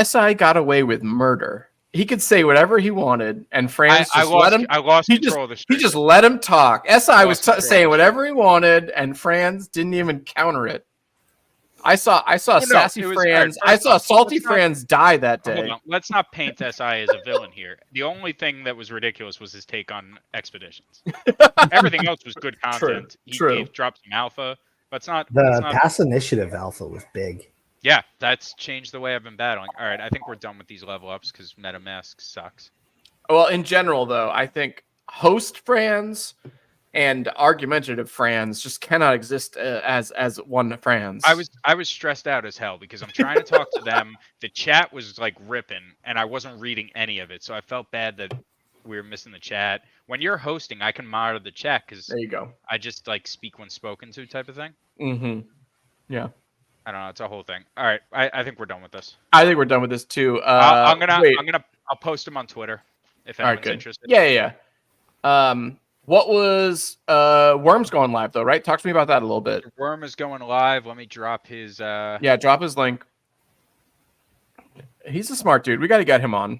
SI got away with murder. He could say whatever he wanted, and Franz I just let lost. him. I lost He control of the he stream. just let him talk. SI was lost control of saying the whatever he wanted, and Franz didn't even counter it. I saw sassy it was, Franz. all right, I saw salty let's not- Franz die that Hold day. on. Let's not paint SI as a villain here. The only thing that was ridiculous was his take on expeditions. Everything else was good content. He dropped some alpha, but it's not. The it's not, pass initiative alpha was big. Yeah, that's changed the way I've been battling. All right, I think we're done with these level ups because MetaMask sucks. Well, in general, though, I think host Franz and argumentative Franz just cannot exist as one Franz. I was stressed out as hell because I'm trying to talk to them. The chat was like ripping, and I wasn't reading any of it, so I felt bad that we were missing the chat. When you're hosting, I can monitor the chat because There you go. I just like speak when spoken to type of thing. Mm-hmm. Yeah. I don't know. It's a whole thing. All right, I think we're done with this. I think we're done with this too. I'll post them on Twitter if All right, anyone's good. interested. Yeah. What was Worms going live though? Right? Talk to me about that a little bit. Worm is going live. Let me drop his. Yeah, drop his link. He's a smart dude. We got to get him on.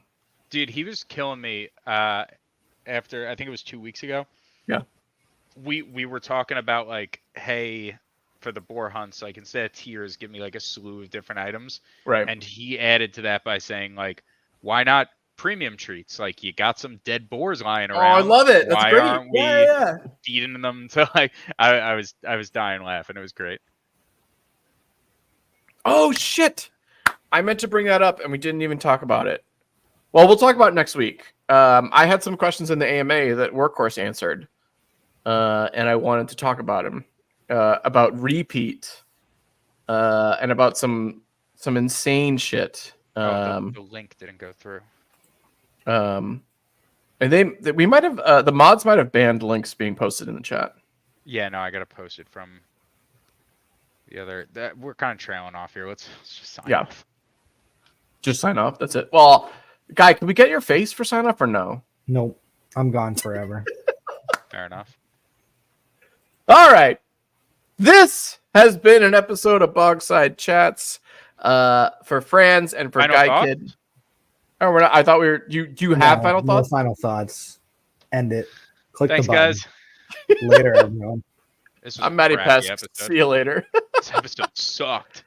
Dude, he was killing me. After I think it was 2 weeks ago. Yeah. We were talking about like, hey, for the boar hunts, like instead of tiers, give me like a slew of different items. Right. And he added to that by saying like, why not premium treats? Like you got some dead boars lying around. Oh, I love it. That's why great. aren't we Yeah. feeding them to like? I was dying laughing. It was great. Oh shit! I meant to bring that up, and we didn't even talk about it. Well, we'll talk about it next week. I had some questions in the AMA that Workhorse answered, and I wanted to talk about him, about repeat, and about some insane shit. The link didn't go through. And we might have the mods might have banned links being posted in the chat. Yeah, no, I gotta post it from the other. We're kind of trailing off here. Let's just sign off. Just sign off. That's it. Well, Guy, can we get your face for sign off or no? Nope. I'm gone forever. Fair enough. All right. This has been an episode of Bogside Chats for Franz and for Final Guy thoughts? Kid. Oh, we're not. I thought we were. You have final thoughts? No final thoughts. End it. Click Thanks, the button. guys. Later, everyone. This was I'm a Matty crappy Pest. episode. See you later. This episode sucked.